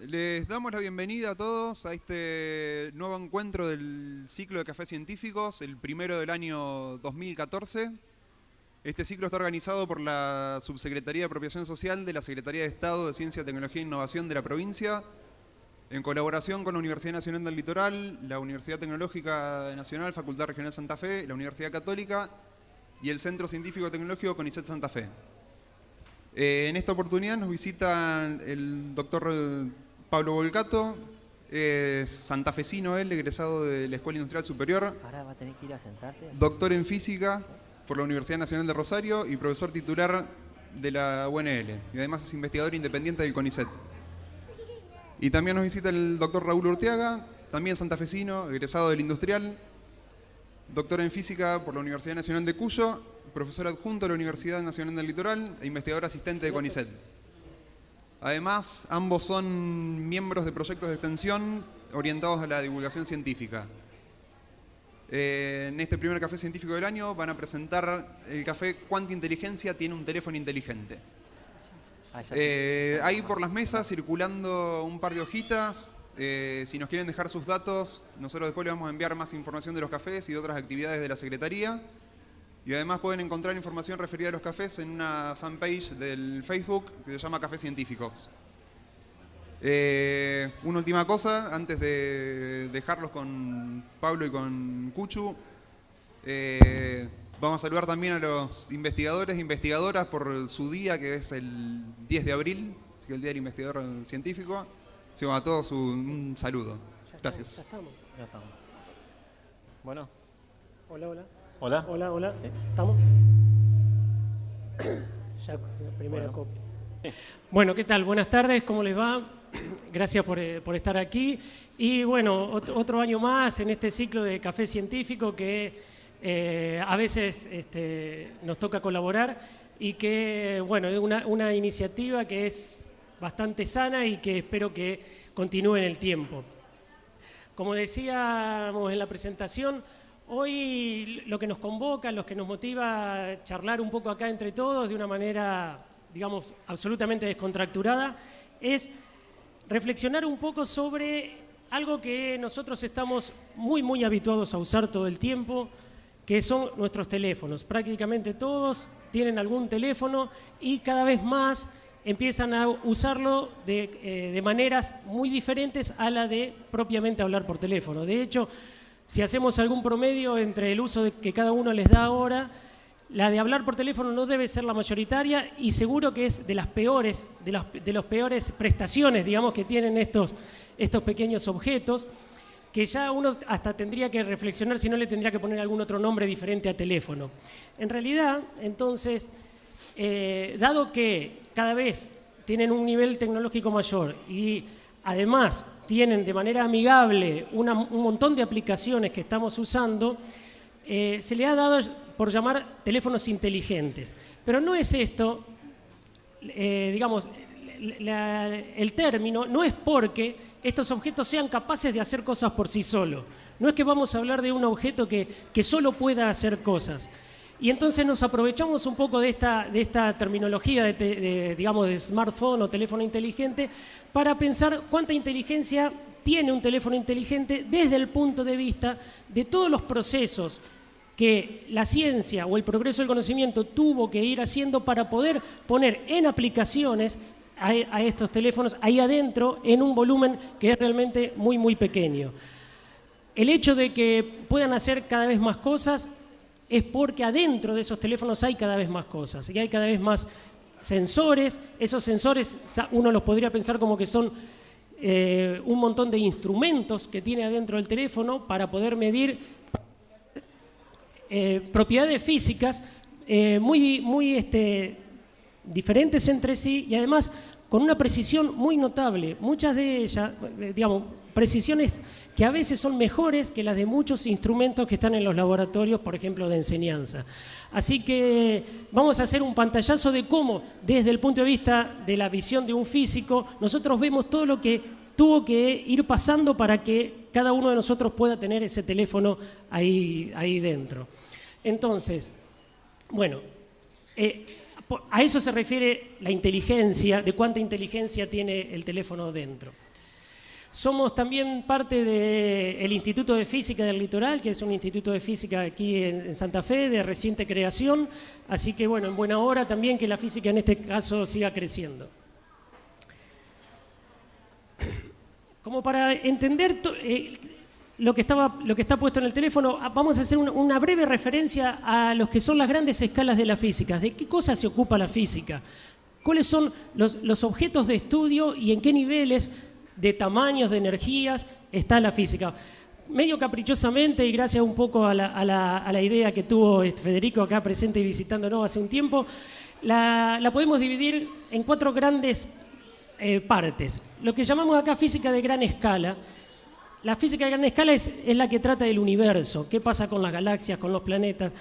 Les damos la bienvenida a todos a este nuevo encuentro del ciclo de cafés científicos, el primero del año 2014. Este ciclo está organizado por la Subsecretaría de Apropiación Social de la Secretaría de Estado de Ciencia, Tecnología e Innovación de la provincia, en colaboración con la Universidad Nacional del Litoral, la Universidad Tecnológica Nacional, Facultad Regional Santa Fe, la Universidad Católica y el Centro Científico Tecnológico CONICET Santa Fe. En esta oportunidad nos visita el doctor Pablo Volcato, santafesino él, egresado de la Escuela Industrial Superior, Ahora va a tener que ir a sentarte. doctor en física por la Universidad Nacional de Rosario y profesor titular de la UNL. Y además es investigador independiente del CONICET. Y también nos visita el doctor Raúl Urteaga, también santafesino, egresado del Industrial, doctor en física por la Universidad Nacional de Cuyo, profesor adjunto de la Universidad Nacional del Litoral e investigador asistente de CONICET. Además, ambos son miembros de proyectos de extensión orientados a la divulgación científica. En este primer café científico del año van a presentar el café Cuánta Inteligencia tiene un teléfono inteligente. Ahí por las mesas circulando un par de hojitas. Si nos quieren dejar sus datos, nosotros después les vamos a enviar más información de los cafés y de otras actividades de la Secretaría. Y además pueden encontrar información referida a los cafés en una fanpage del Facebook que se llama Cafés Científicos. Una última cosa, antes de dejarlos con Pablo y con Cuchu, vamos a saludar también a los investigadores e investigadoras por su día, que es el 10 de abril, así que el Día del Investigador Científico. Así que a todos un saludo. Gracias. Ya estamos. Ya estamos. Bueno. Hola, hola. Hola. Hola, hola. ¿Sí? ¿Estamos? Ya, la primera copia. Bueno, ¿qué tal? Buenas tardes, ¿cómo les va? Gracias por estar aquí. Y bueno, otro año más en este ciclo de café científico que a veces nos toca colaborar y que, bueno, es una iniciativa que es bastante sana y que espero que continúe en el tiempo. Como decíamos en la presentación, hoy lo que nos convoca, lo que nos motiva a charlar un poco acá entre todos de una manera, digamos, absolutamente descontracturada, es reflexionar un poco sobre algo que nosotros estamos muy habituados a usar todo el tiempo, que son nuestros teléfonos. Prácticamente todos tienen algún teléfono y cada vez más empiezan a usarlo de maneras muy diferentes a la de propiamente hablar por teléfono. De hecho, si hacemos algún promedio entre el uso que cada uno les da ahora, la de hablar por teléfono no debe ser la mayoritaria y seguro que es de las peores prestaciones, digamos, que tienen estos pequeños objetos, que ya uno hasta tendría que reflexionar si no le tendría que poner algún otro nombre diferente a teléfono. En realidad, entonces, dado que cada vez tienen un nivel tecnológico mayor y además tienen de manera amigable un montón de aplicaciones que estamos usando, se le ha dado por llamar teléfonos inteligentes. Pero no es esto, digamos, el término no es porque estos objetos sean capaces de hacer cosas por sí solos. No es que vamos a hablar de un objeto que solo pueda hacer cosas. Y entonces nos aprovechamos un poco de esta terminología digamos, de smartphone o teléfono inteligente para pensar cuánta inteligencia tiene un teléfono inteligente desde el punto de vista de todos los procesos que la ciencia o el progreso del conocimiento tuvo que ir haciendo para poder poner en aplicaciones a estos teléfonos ahí adentro en un volumen que es realmente muy pequeño. El hecho de que puedan hacer cada vez más cosas es porque adentro de esos teléfonos hay cada vez más cosas y hay cada vez más sensores. Esos sensores uno los podría pensar como que son un montón de instrumentos que tiene adentro del teléfono para poder medir propiedades físicas muy diferentes entre sí y además con una precisión muy notable. Muchas de ellas, digamos, precisiones que a veces son mejores que las de muchos instrumentos que están en los laboratorios, por ejemplo, de enseñanza. Así que vamos a hacer un pantallazo de cómo, desde el punto de vista de la visión de un físico, nosotros vemos todo lo que tuvo que ir pasando para que cada uno de nosotros pueda tener ese teléfono ahí dentro. Entonces, bueno, a eso se refiere la inteligencia, de cuánta inteligencia tiene el teléfono dentro. Somos también parte del Instituto de Física del Litoral, que es un instituto de física aquí en Santa Fe, de reciente creación, así que bueno, en buena hora también que la física en este caso siga creciendo. Como para entender lo que está puesto en el teléfono, vamos a hacer una breve referencia a lo que son las grandes escalas de la física. ¿De qué cosas se ocupa la física? ¿Cuáles son los objetos de estudio y en qué niveles de tamaños, de energías está la física? Medio caprichosamente y gracias un poco a la idea que tuvo Federico acá presente y visitándonos hace un tiempo, la podemos dividir en 4 grandes partes. Lo que llamamos acá física de gran escala. La física de gran escala es la que trata del universo, qué pasa con las galaxias, con los planetas,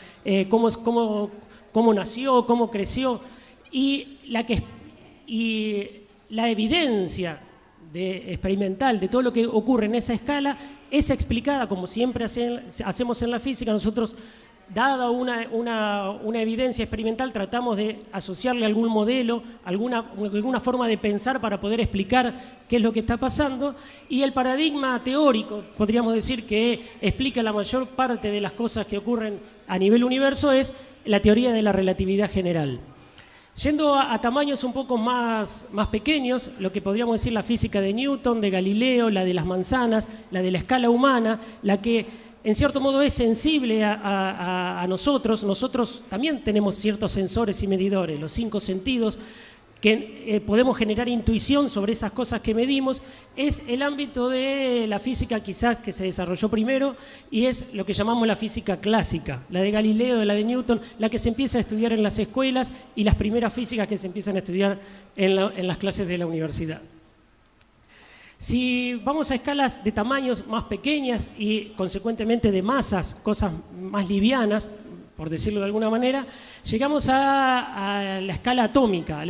cómo nació, cómo creció, y la evidencia experimental de todo lo que ocurre en esa escala es explicada, como siempre hacemos en la física. Nosotros, dada una evidencia experimental, tratamos de asociarle algún modelo, alguna forma de pensar para poder explicar qué es lo que está pasando, y el paradigma teórico, podríamos decir, que explica la mayor parte de las cosas que ocurren a nivel universo, es la teoría de la relatividad general. Yendo a tamaños un poco más pequeños, lo que podríamos decir la física de Newton, de Galileo, la de las manzanas, la de la escala humana, la que en cierto modo es sensible a nosotros. Nosotros también tenemos ciertos sensores y medidores, los 5 sentidos, que podemos generar intuición sobre esas cosas que medimos. Es el ámbito de la física quizás que se desarrolló primero y es lo que llamamos la física clásica, la de Galileo, la de Newton, la que se empieza a estudiar en las escuelas y las primeras físicas que se empiezan a estudiar en las clases de la universidad. Si vamos a escalas de tamaños más pequeñas y consecuentemente de masas, cosas más livianas, por decirlo de alguna manera, llegamos a la escala atómica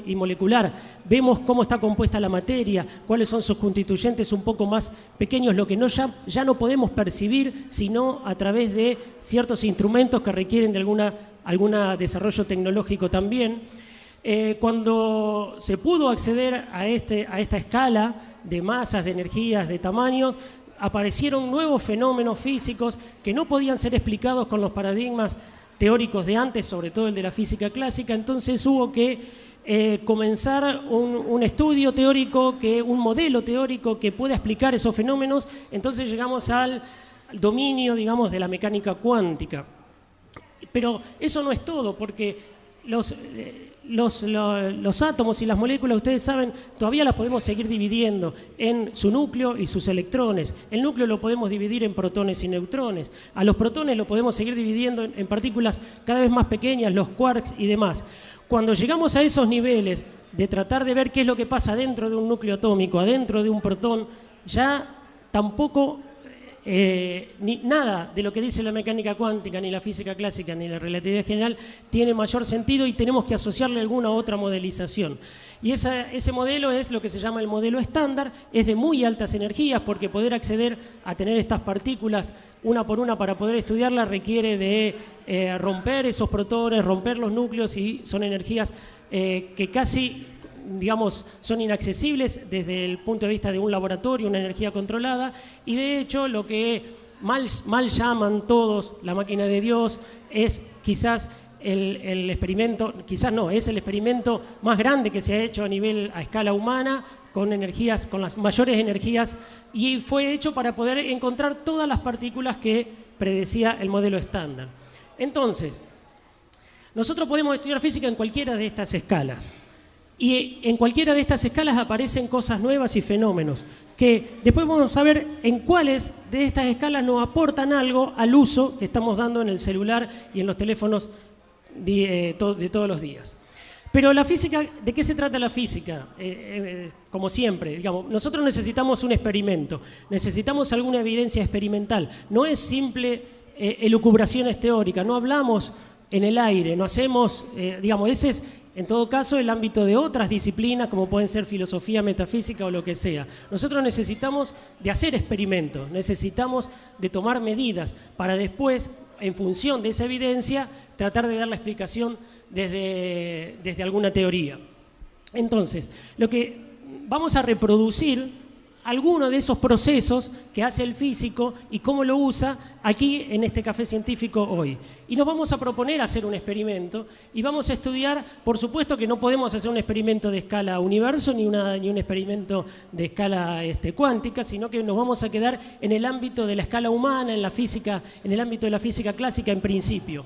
y molecular. Vemos cómo está compuesta la materia, cuáles son sus constituyentes un poco más pequeños, lo que ya no podemos percibir, sino a través de ciertos instrumentos que requieren de algún desarrollo tecnológico también. Cuando se pudo acceder a esta escala de masas, de energías, de tamaños, aparecieron nuevos fenómenos físicos que no podían ser explicados con los paradigmas teóricos de antes, sobre todo el de la física clásica. Entonces hubo que comenzar un estudio teórico, un modelo teórico que pueda explicar esos fenómenos. Entonces llegamos al dominio, digamos, de la mecánica cuántica. Pero eso no es todo, porque los átomos y las moléculas, ustedes saben, todavía las podemos seguir dividiendo en su núcleo y sus electrones. El núcleo lo podemos dividir en protones y neutrones. A los protones lo podemos seguir dividiendo en partículas cada vez más pequeñas, los quarks y demás. Cuando llegamos a esos niveles de tratar de ver qué es lo que pasa dentro de un núcleo atómico, adentro de un protón, ya tampoco nada de lo que dice la mecánica cuántica, ni la física clásica, ni la relatividad general tiene mayor sentido y tenemos que asociarle alguna otra modelización. Y ese modelo es lo que se llama el modelo estándar, es de muy altas energías, porque poder acceder a tener estas partículas una por una para poder estudiarlas requiere de romper esos protones, romper los núcleos, y son energías que casi, digamos, son inaccesibles desde el punto de vista de un laboratorio, una energía controlada, y de hecho lo que mal llaman todos la máquina de Dios es quizás el experimento, quizás no, es el experimento más grande que se ha hecho a escala humana, con las mayores energías, y fue hecho para poder encontrar todas las partículas que predecía el modelo estándar. Entonces, nosotros podemos estudiar física en cualquiera de estas escalas. Y en cualquiera de estas escalas aparecen cosas nuevas y fenómenos que después vamos a ver en cuáles de estas escalas nos aportan algo al uso que estamos dando en el celular y en los teléfonos de todos los días. Pero la física, ¿de qué se trata la física? Como siempre, digamos, nosotros necesitamos un experimento, necesitamos alguna evidencia experimental. No es simple elucubraciones teóricas, no hablamos en el aire, no hacemos, digamos, ese es en todo caso el ámbito de otras disciplinas como pueden ser filosofía, metafísica o lo que sea. Nosotros necesitamos de hacer experimentos, necesitamos de tomar medidas para después, en función de esa evidencia, tratar de dar la explicación desde alguna teoría. Entonces, lo que vamos a reproducir alguno de esos procesos que hace el físico y cómo lo usa aquí en este café científico hoy. Y nos vamos a proponer hacer un experimento y vamos a estudiar, por supuesto que no podemos hacer un experimento de escala universo ni un experimento de escala cuántica, sino que nos vamos a quedar en el ámbito de la escala humana, en la física, en el ámbito de la física clásica en principio.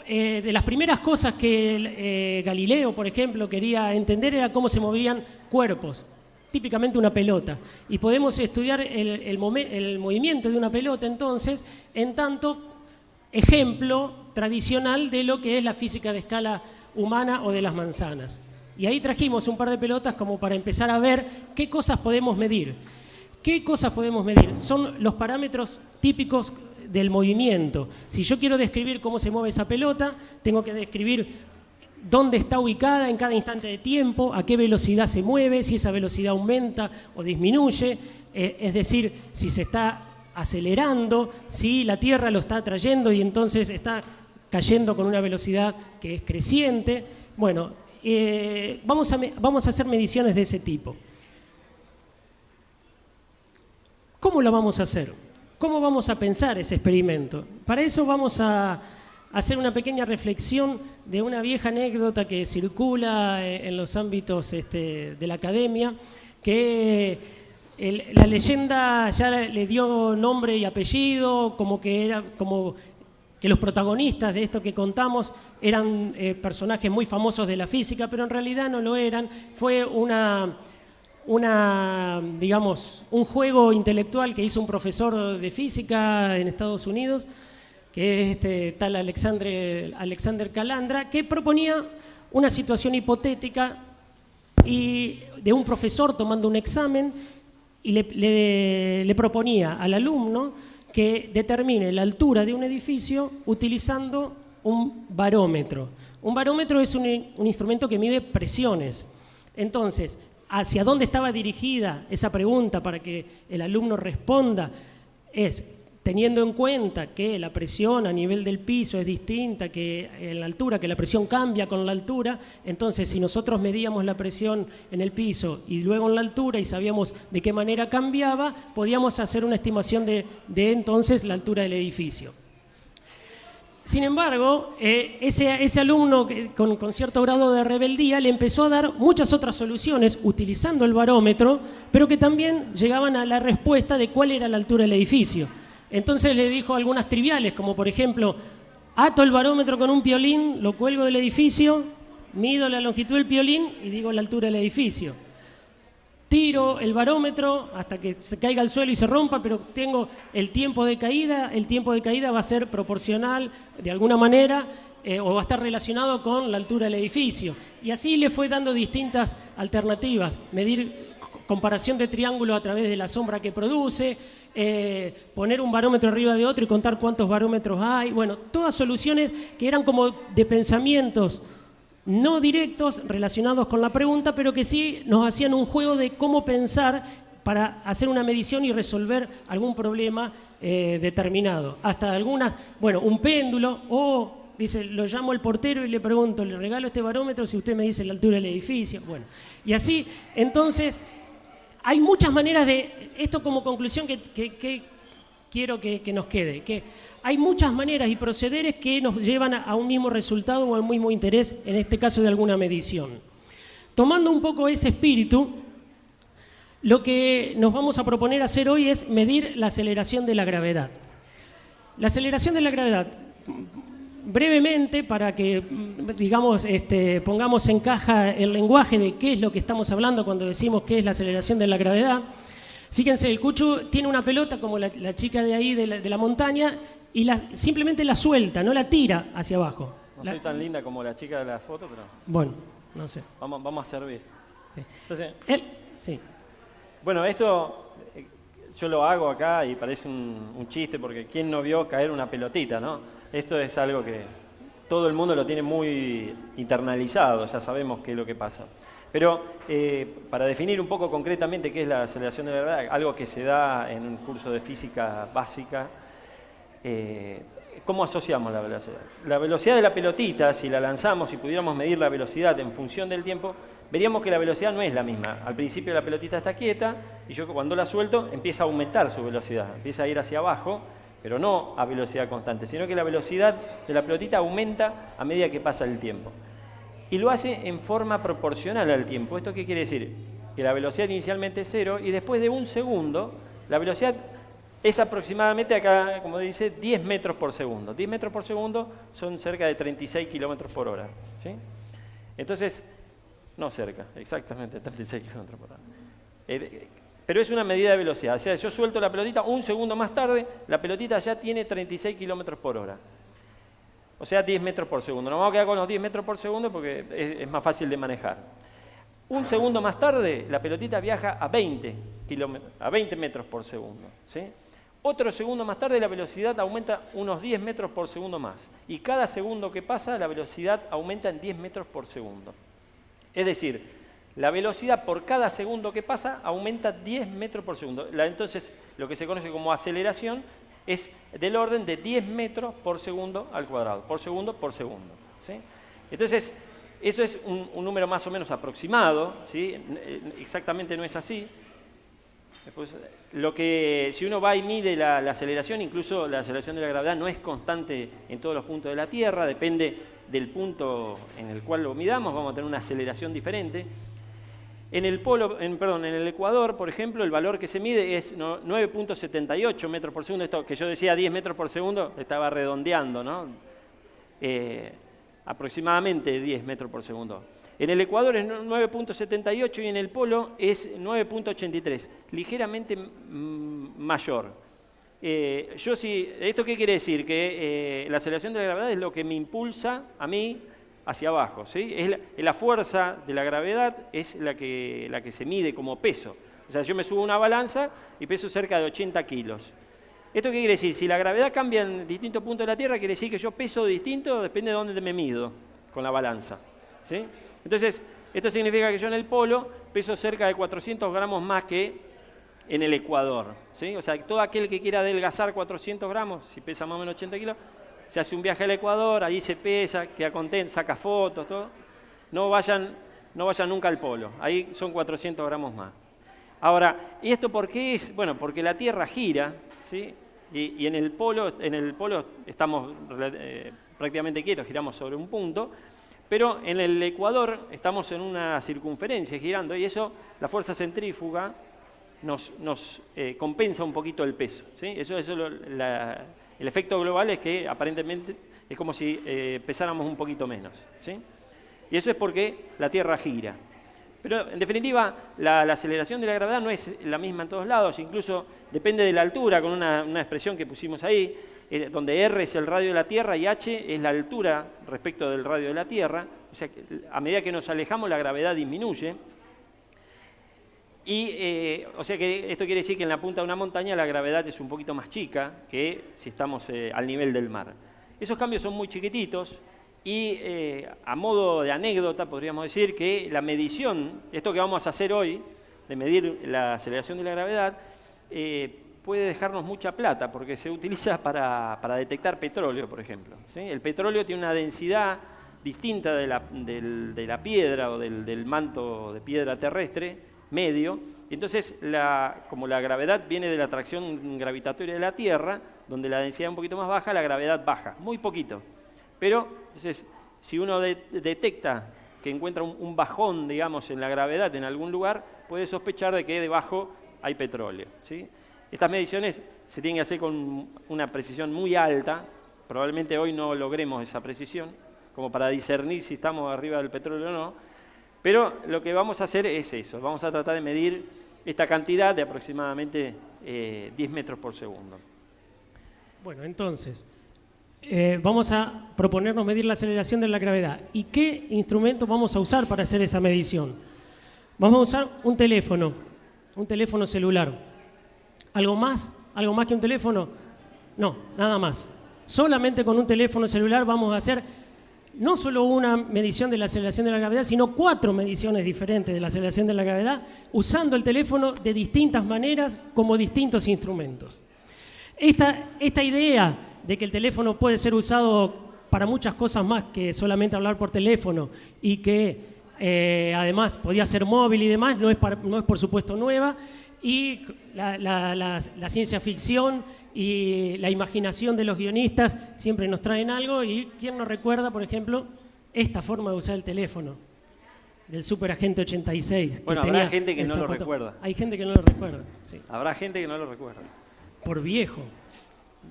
De las primeras cosas que Galileo, por ejemplo, quería entender era cómo se movían cuerpos, típicamente una pelota. Y podemos estudiar el movimiento de una pelota, entonces, en tanto ejemplo tradicional de lo que es la física de escala humana o de las manzanas. Y ahí trajimos un par de pelotas como para empezar a ver qué cosas podemos medir. ¿Qué cosas podemos medir? Son los parámetros típicos del movimiento. Si yo quiero describir cómo se mueve esa pelota, tengo que describir dónde está ubicada en cada instante de tiempo, a qué velocidad se mueve, si esa velocidad aumenta o disminuye, es decir, si se está acelerando, si la Tierra lo está atrayendo y entonces está cayendo con una velocidad que es creciente. Bueno, vamos a hacer mediciones de ese tipo. ¿Cómo lo vamos a hacer? ¿Cómo vamos a pensar ese experimento? Para eso vamos a hacer una pequeña reflexión de una vieja anécdota que circula en los ámbitos de la academia, que la leyenda ya le dio nombre y apellido, como que los protagonistas de esto que contamos eran personajes muy famosos de la física, pero en realidad no lo eran. Fue digamos, un juego intelectual que hizo un profesor de física en Estados Unidos, que es tal Alexander Calandra, que proponía una situación hipotética y de un profesor tomando un examen y le proponía al alumno que determine la altura de un edificio utilizando un barómetro. Un barómetro es un instrumento que mide presiones. Entonces, hacia dónde estaba dirigida esa pregunta para que el alumno responda es teniendo en cuenta que la presión a nivel del piso es distinta que en la altura, que la presión cambia con la altura. Entonces, si nosotros medíamos la presión en el piso y luego en la altura y sabíamos de qué manera cambiaba, podíamos hacer una estimación de entonces la altura del edificio. Sin embargo, ese alumno con cierto grado de rebeldía le empezó a dar muchas otras soluciones utilizando el barómetro, pero que también llegaban a la respuesta de cuál era la altura del edificio. Entonces le dijo algunas triviales, como por ejemplo, ato el barómetro con un piolín, lo cuelgo del edificio, mido la longitud del piolín y digo la altura del edificio. Tiro el barómetro hasta que se caiga al suelo y se rompa, pero tengo el tiempo de caída va a ser proporcional de alguna manera o va a estar relacionado con la altura del edificio. Y así le fue dando distintas alternativas, medir comparación de triángulo a través de la sombra que produce, poner un barómetro arriba de otro y contar cuántos barómetros hay. Bueno, todas soluciones que eran como de pensamientos no directos relacionados con la pregunta, pero que sí nos hacían un juego de cómo pensar para hacer una medición y resolver algún problema determinado. Hasta algunas, bueno, un péndulo o, dice, lo llamo al portero y le pregunto, le regalo este barómetro si usted me dice la altura del edificio. Bueno, y así, entonces, hay muchas maneras de, esto como conclusión que quiero que nos quede, que hay muchas maneras y procederes que nos llevan a un mismo resultado o al mismo interés, en este caso de alguna medición. Tomando un poco ese espíritu, lo que nos vamos a proponer hacer hoy es medir la aceleración de la gravedad. La aceleración de la gravedad, brevemente, para que, digamos, pongamos en caja el lenguaje de qué es lo que estamos hablando cuando decimos qué es la aceleración de la gravedad. Fíjense, el Cuchu tiene una pelota como la chica de ahí de la montaña y simplemente la suelta, no la tira hacia abajo. No soy tan linda como la chica de la foto, pero... Bueno, no sé. Vamos a servir. Sí. Entonces, sí. Bueno, esto yo lo hago acá y parece un chiste porque ¿quién no vio caer una pelotita, no? Esto es algo que todo el mundo lo tiene muy internalizado, ya sabemos qué es lo que pasa. Pero para definir un poco concretamente qué es la aceleración de la gravedad, algo que se da en un curso de física básica, ¿cómo asociamos la velocidad? La velocidad de la pelotita, si la lanzamos y pudiéramos medir la velocidad en función del tiempo, veríamos que la velocidad no es la misma. Al principio la pelotita está quieta y yo cuando la suelto empieza a aumentar su velocidad, empieza a ir hacia abajo, pero no a velocidad constante, sino que la velocidad de la pelotita aumenta a medida que pasa el tiempo. Y lo hace en forma proporcional al tiempo. ¿Esto qué quiere decir? Que la velocidad inicialmente es 0 y después de un segundo la velocidad es aproximadamente, acá como dice, 10 metros por segundo. 10 metros por segundo son cerca de 36 kilómetros por hora. ¿Sí? Entonces, no cerca, exactamente 36 kilómetros por hora. Pero es una medida de velocidad. O sea, yo suelto la pelotita, un segundo más tarde, la pelotita ya tiene 36 kilómetros por hora. O sea, 10 metros por segundo. Nos vamos a quedar con los 10 metros por segundo porque es más fácil de manejar. Un segundo más tarde, la pelotita viaja a 20 metros por segundo. ¿Sí? Otro segundo más tarde, la velocidad aumenta unos 10 metros por segundo más. Y cada segundo que pasa, la velocidad aumenta en 10 metros por segundo. Es decir, la velocidad por cada segundo que pasa aumenta 10 metros por segundo. Entonces, lo que se conoce como aceleración es del orden de 10 metros por segundo al cuadrado. Por segundo, por segundo. ¿Sí? Entonces, eso es un número más o menos aproximado. ¿Sí? Exactamente no es así. Después, si uno va y mide la aceleración, incluso la aceleración de la gravedad no es constante en todos los puntos de la Tierra, depende del punto en el cual lo midamos, vamos a tener una aceleración diferente. En el Ecuador, por ejemplo, el valor que se mide es 9.78 metros por segundo. Esto que yo decía 10 metros por segundo, estaba redondeando, ¿no? Aproximadamente 10 metros por segundo. En el Ecuador es 9.78 y en el polo es 9.83, ligeramente mayor. ¿Esto qué quiere decir? Que la aceleración de la gravedad es lo que me impulsa a mí hacia abajo. ¿Sí? La fuerza de la gravedad es la que se mide como peso. O sea, yo me subo a una balanza y peso cerca de 80 kilos. ¿Esto qué quiere decir? Si la gravedad cambia en distintos puntos de la Tierra, quiere decir que yo peso distinto, depende de dónde me mido con la balanza. ¿Sí? Entonces, esto significa que yo en el polo peso cerca de 400 gramos más que en el Ecuador. ¿Sí? O sea, todo aquel que quiera adelgazar 400 gramos, si pesa más o menos 80 kilos, se hace un viaje al Ecuador, ahí se pesa, queda contento, saca fotos, todo. No vayan nunca al polo, ahí son 400 gramos más. Ahora, ¿y esto por qué es? Bueno, porque la Tierra gira, ¿sí? Y en el polo estamos prácticamente quietos, giramos sobre un punto. Pero en el Ecuador estamos en una circunferencia girando y eso, la fuerza centrífuga, nos compensa un poquito el peso. ¿Sí? El efecto global es que aparentemente es como si pesáramos un poquito menos. ¿Sí? Y eso es porque la Tierra gira. Pero en definitiva, la aceleración de la gravedad no es la misma en todos lados, incluso depende de la altura, con una expresión que pusimos ahí, donde R es el radio de la Tierra y H es la altura respecto del radio de la Tierra. O sea, a medida que nos alejamos, la gravedad disminuye. Y, o sea que esto quiere decir que en la punta de una montaña la gravedad es un poquito más chica que si estamos al nivel del mar. Esos cambios son muy chiquititos y a modo de anécdota podríamos decir que la medición, esto que vamos a hacer hoy, de medir la aceleración de la gravedad, puede dejarnos mucha plata porque se utiliza para detectar petróleo, por ejemplo. ¿Sí? El petróleo tiene una densidad distinta de la piedra o del manto de piedra terrestre, medio. Entonces, como la gravedad viene de la atracción gravitatoria de la Tierra, donde la densidad es un poquito más baja, la gravedad baja, muy poquito. Pero, entonces, si uno detecta que encuentra un bajón, digamos, en la gravedad en algún lugar, puede sospechar de que debajo hay petróleo. ¿Sí? Estas mediciones se tienen que hacer con una precisión muy alta. Probablemente hoy no logremos esa precisión, como para discernir si estamos arriba del petróleo o no. Pero lo que vamos a hacer es eso. Vamos a tratar de medir esta cantidad de aproximadamente 10 metros por segundo. Bueno, entonces, vamos a proponernos medir la aceleración de la gravedad. ¿Y qué instrumento vamos a usar para hacer esa medición? Vamos a usar un teléfono celular. ¿Algo más? ¿Algo más que un teléfono? No, nada más. Solamente con un teléfono celular vamos a hacer no solo una medición de la aceleración de la gravedad, sino 4 mediciones diferentes de la aceleración de la gravedad, usando el teléfono de distintas maneras como distintos instrumentos. Esta idea de que el teléfono puede ser usado para muchas cosas más que solamente hablar por teléfono y que Además, podía ser móvil y demás, no es por supuesto nueva. Y la ciencia ficción y la imaginación de los guionistas siempre nos traen algo. ¿Y quién nos recuerda, por ejemplo, esta forma de usar el teléfono? Del Superagente 86. Bueno, habrá gente que no lo recuerda. Hay gente que no lo recuerda, sí. Habrá gente que no lo recuerda. Por viejo.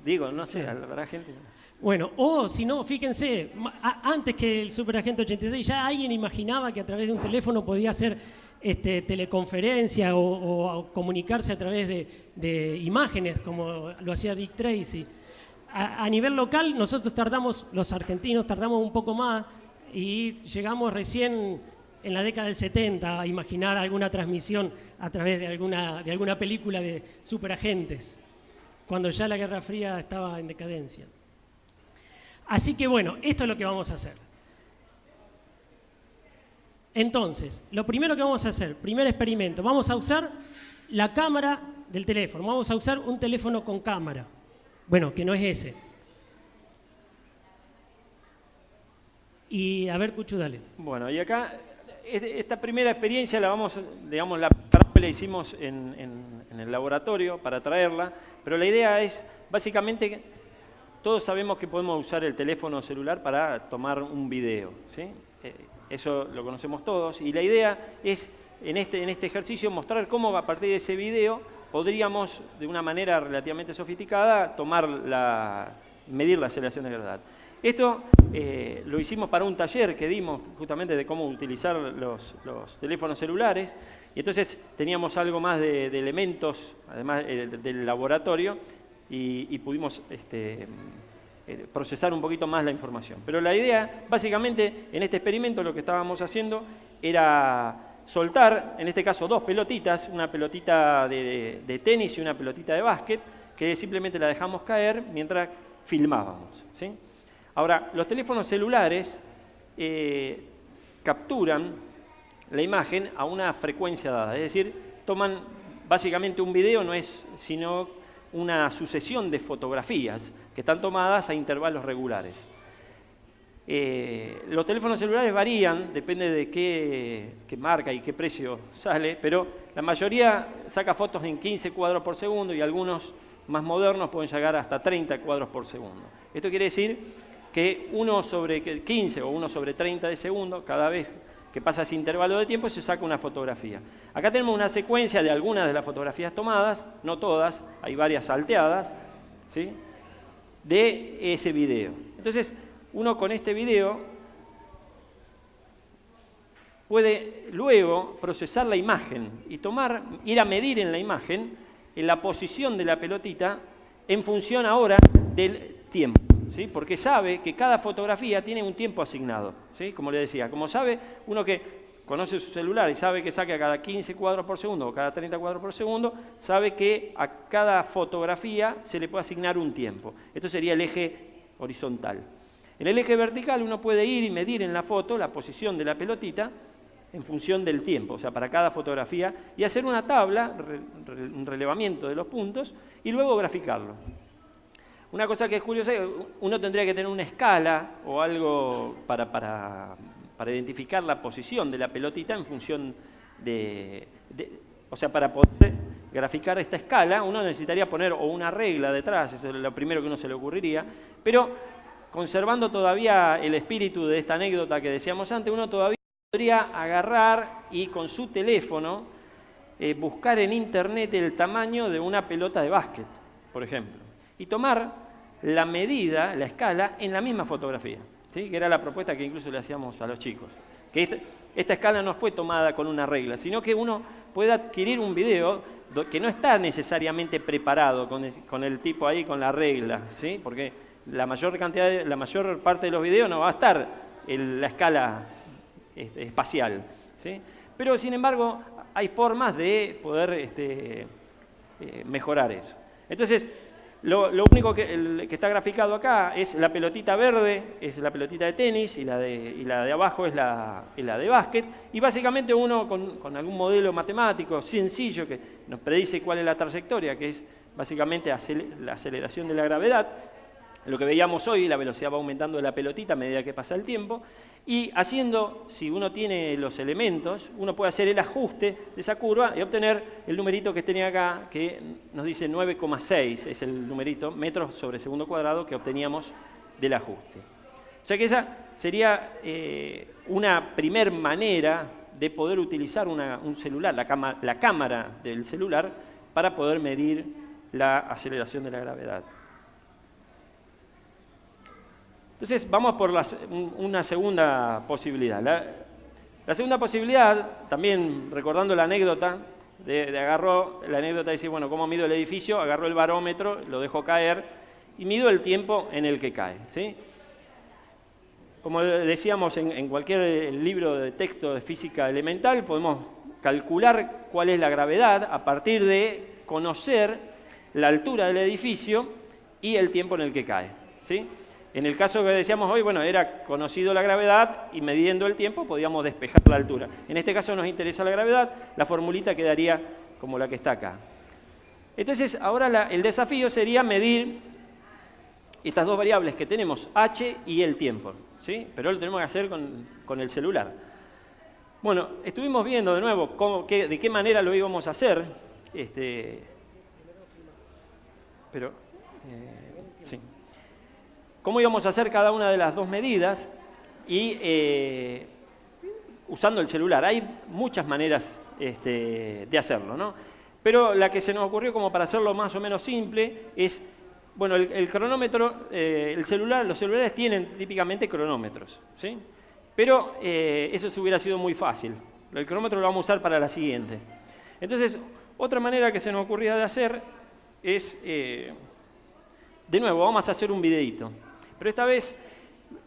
Digo, no sé, habrá gente... Bueno, o si no, fíjense, antes que el Superagente 86 ya alguien imaginaba que a través de un teléfono podía hacer teleconferencia o comunicarse a través de imágenes, como lo hacía Dick Tracy. A nivel local, nosotros los argentinos tardamos un poco más y llegamos recién en la década del 70 a imaginar alguna transmisión a través de alguna película de superagentes, cuando ya la Guerra Fría estaba en decadencia. Así que bueno, esto es lo que vamos a hacer. Entonces, lo primero que vamos a hacer, primer experimento, vamos a usar la cámara del teléfono, vamos a usar un teléfono con cámara. Bueno, que no es ese. Y a ver, Cuchu, dale. Bueno, y acá, esta primera experiencia la hicimos en el laboratorio para traerla, pero la idea es, básicamente, todos sabemos que podemos usar el teléfono celular para tomar un video, ¿sí? Eso lo conocemos todos, y la idea es, en este ejercicio, mostrar cómo a partir de ese video podríamos, de una manera relativamente sofisticada, medir la aceleración de gravedad. Esto lo hicimos para un taller que dimos justamente de cómo utilizar los teléfonos celulares, y entonces teníamos algo más de elementos, además del laboratorio, y pudimos procesar un poquito más la información. Pero la idea, básicamente, en este experimento lo que estábamos haciendo era soltar, en este caso, dos pelotitas, una pelotita de tenis y una pelotita de básquet, que simplemente la dejamos caer mientras filmábamos, ¿sí? Ahora, los teléfonos celulares capturan la imagen a una frecuencia dada, es decir, toman, básicamente un video no es sino una sucesión de fotografías que están tomadas a intervalos regulares. Los teléfonos celulares varían, depende de qué marca y qué precio sale, pero la mayoría saca fotos en 15 cuadros por segundo y algunos más modernos pueden llegar hasta 30 cuadros por segundo. Esto quiere decir que 1 sobre 15 o 1 sobre 30 de segundo, cada vez que pasa ese intervalo de tiempo, se saca una fotografía. Acá tenemos una secuencia de algunas de las fotografías tomadas, no todas, hay varias salteadas, ¿sí?, de ese video. Entonces, uno con este video puede luego procesar la imagen y ir a medir en la imagen en la posición de la pelotita en función ahora del tiempo, ¿sí? Porque sabe que cada fotografía tiene un tiempo asignado, ¿sí? Como le decía, como sabe uno que conoce su celular y sabe que saca cada 15 cuadros por segundo o cada 30 cuadros por segundo, sabe que a cada fotografía se le puede asignar un tiempo. Esto sería el eje horizontal. En el eje vertical uno puede ir y medir en la foto la posición de la pelotita en función del tiempo, o sea, para cada fotografía, y hacer una tabla, un relevamiento de los puntos, y luego graficarlo. Una cosa que es curiosa, uno tendría que tener una escala o algo para identificar la posición de la pelotita en función o sea, para poder graficar esta escala, uno necesitaría poner o una regla detrás, eso es lo primero que uno se le ocurriría, pero conservando todavía el espíritu de esta anécdota que decíamos antes, uno todavía podría agarrar y con su teléfono buscar en internet el tamaño de una pelota de básquet, por ejemplo, y tomar la medida, la escala, en la misma fotografía, ¿sí? Que era la propuesta que incluso le hacíamos a los chicos. Que esta escala no fue tomada con una regla, sino que uno puede adquirir un video que no está necesariamente preparado con el tipo ahí, con la regla, ¿sí? Porque la mayor parte de los videos no va a estar en la escala espacial, ¿sí? Pero sin embargo hay formas de poder mejorar eso. Entonces, lo único que está graficado acá es la pelotita verde, es la pelotita de tenis, y la de abajo es la de básquet, y básicamente uno con algún modelo matemático sencillo que nos predice cuál es la trayectoria, que es básicamente la aceleración de la gravedad, lo que veíamos hoy, la velocidad va aumentando de la pelotita a medida que pasa el tiempo, y haciendo, si uno tiene los elementos, uno puede hacer el ajuste de esa curva y obtener el numerito que tenía acá, que nos dice 9,6, es el numerito, metros sobre segundo cuadrado que obteníamos del ajuste. O sea que esa sería una primer manera de poder utilizar un celular, la cámara del celular, para poder medir la aceleración de la gravedad. Entonces vamos por una segunda posibilidad. La segunda posibilidad, también recordando la anécdota, la anécdota dice, bueno, ¿cómo mido el edificio? Agarro el barómetro, lo dejo caer y mido el tiempo en el que cae, ¿sí? Como decíamos en cualquier libro de texto de física elemental, podemos calcular cuál es la gravedad a partir de conocer la altura del edificio y el tiempo en el que cae, ¿sí? En el caso que decíamos hoy, bueno, era conocido la gravedad y midiendo el tiempo podíamos despejar la altura. En este caso nos interesa la gravedad, la formulita quedaría como la que está acá. Entonces, ahora el desafío sería medir estas dos variables que tenemos, h y el tiempo, ¿sí? Pero lo tenemos que hacer con el celular. Bueno, estuvimos viendo de nuevo de qué manera lo íbamos a hacer. Sí. Cómo íbamos a hacer cada una de las dos medidas y usando el celular. Hay muchas maneras de hacerlo, ¿no? Pero la que se nos ocurrió como para hacerlo más o menos simple es, bueno, el cronómetro, los celulares tienen típicamente cronómetros, ¿sí? Pero eso hubiera sido muy fácil. El cronómetro lo vamos a usar para la siguiente. Entonces, otra manera que se nos ocurría de hacer es, de nuevo, vamos a hacer un videíto. Pero esta vez,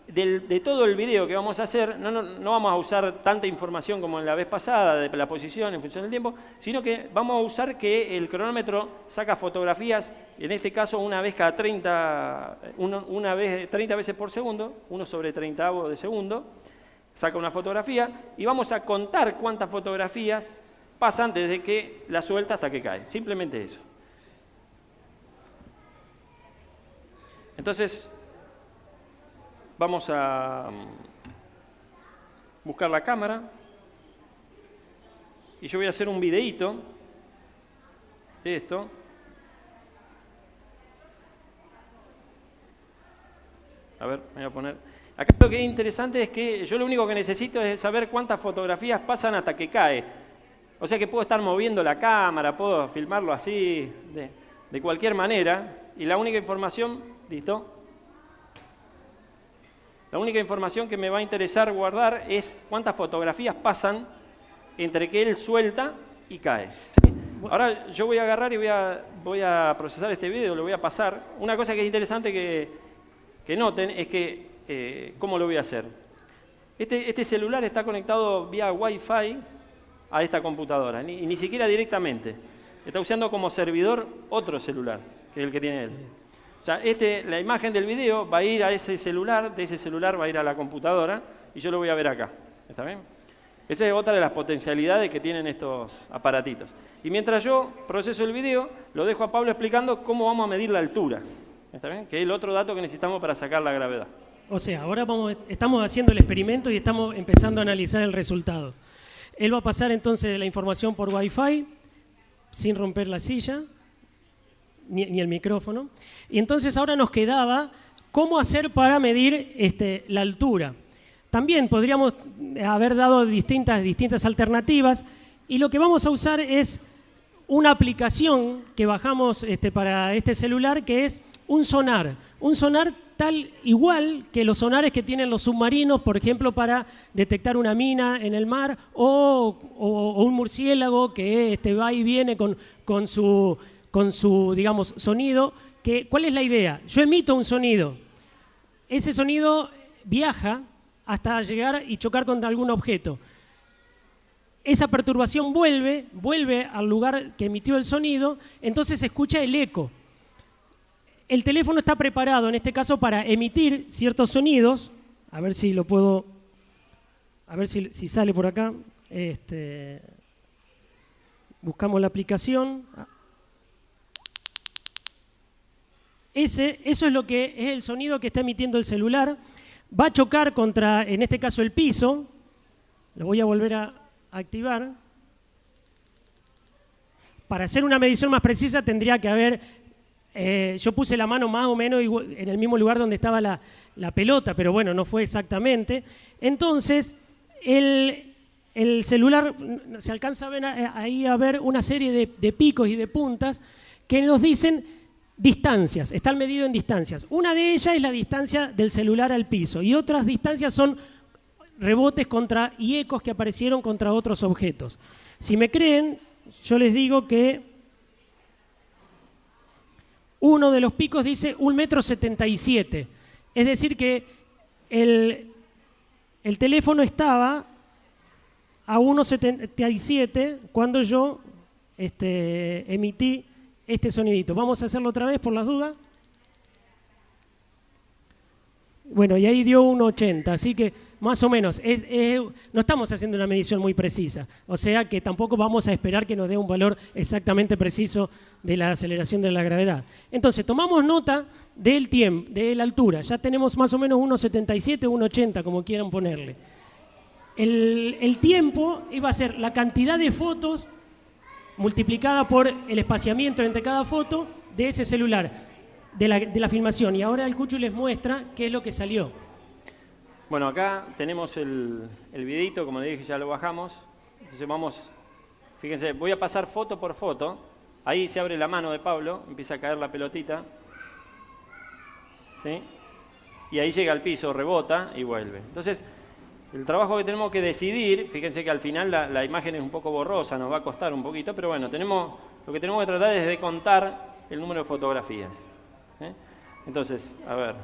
de todo el video que vamos a hacer, no vamos a usar tanta información como en la vez pasada, de la posición en función del tiempo, sino que vamos a usar que el cronómetro saca fotografías, en este caso una vez cada 30 veces por segundo, 1/30 de segundo, saca una fotografía y vamos a contar cuántas fotografías pasan desde que la suelta hasta que cae. Simplemente eso. Entonces, vamos a buscar la cámara y yo voy a hacer un videíto de esto. A ver, me voy a poner... Acá lo que es interesante es que yo lo único que necesito es saber cuántas fotografías pasan hasta que cae. O sea que puedo estar moviendo la cámara, puedo filmarlo así, de cualquier manera, y la única información, ¿listo? La única información que me va a interesar guardar es cuántas fotografías pasan entre que él suelta y cae, ¿sí? Ahora yo voy a agarrar y voy a procesar este video, lo voy a pasar. Una cosa que es interesante que noten es que, ¿cómo lo voy a hacer? Este celular está conectado vía Wi-Fi a esta computadora, ni siquiera directamente. Está usando como servidor otro celular, que es el que tiene él. O sea, la imagen del video va a ir a ese celular, de ese celular va a ir a la computadora y yo lo voy a ver acá. ¿Está bien? Esa es otra de las potencialidades que tienen estos aparatitos. Y mientras yo proceso el video, lo dejo a Pablo explicando cómo vamos a medir la altura. ¿Está bien? Que es el otro dato que necesitamos para sacar la gravedad. O sea, ahora estamos haciendo el experimento y estamos empezando a analizar el resultado. Él va a pasar entonces la información por Wi-Fi, sin romper la silla, ni el micrófono. Y entonces ahora nos quedaba cómo hacer para medir la altura. También podríamos haber dado distintas alternativas y lo que vamos a usar es una aplicación que bajamos para este celular que es un sonar tal igual que los sonares que tienen los submarinos, por ejemplo, para detectar una mina en el mar o un murciélago que va y viene con su digamos, sonido. ¿Cuál es la idea? Yo emito un sonido. Ese sonido viaja hasta llegar y chocar contra algún objeto. Esa perturbación vuelve al lugar que emitió el sonido, entonces se escucha el eco. El teléfono está preparado, en este caso, para emitir ciertos sonidos. A ver si lo puedo... A ver si sale por acá. Buscamos la aplicación. eso es lo que es el sonido que está emitiendo el celular. Va a chocar contra, en este caso, el piso. Lo voy a volver a activar. Para hacer una medición más precisa tendría que haber, yo puse la mano más o menos en el mismo lugar donde estaba la pelota, pero bueno, no fue exactamente. Entonces, el celular, se alcanza a ver ahí a ver una serie de picos y de puntas que nos dicen distancias, están medidos en distancias. Una de ellas es la distancia del celular al piso y otras distancias son rebotes contra y ecos que aparecieron contra otros objetos. Si me creen, yo les digo que uno de los picos dice 1,77 m. Es decir que el teléfono estaba a 1,77 cuando yo emití este sonidito. Vamos a hacerlo otra vez por las dudas. Bueno, y ahí dio 1,80, así que más o menos, no estamos haciendo una medición muy precisa, o sea que tampoco vamos a esperar que nos dé un valor exactamente preciso de la aceleración de la gravedad. Entonces, tomamos nota del tiempo, de la altura, ya tenemos más o menos 1,77, 1,80, como quieran ponerle. El tiempo iba a ser la cantidad de fotos multiplicada por el espaciamiento entre cada foto de ese celular, de la filmación. Y ahora el Cuchu les muestra qué es lo que salió. Bueno, acá tenemos el videito, como le dije, ya lo bajamos. Entonces vamos, fíjense, voy a pasar foto por foto. Ahí se abre la mano de Pablo, empieza a caer la pelotita. ¿Sí? Y ahí llega al piso, rebota y vuelve. Entonces, el trabajo que tenemos que decidir, fíjense que al final la imagen es un poco borrosa, nos va a costar un poquito, pero bueno, lo que tenemos que tratar es de contar el número de fotografías. Entonces, a ver,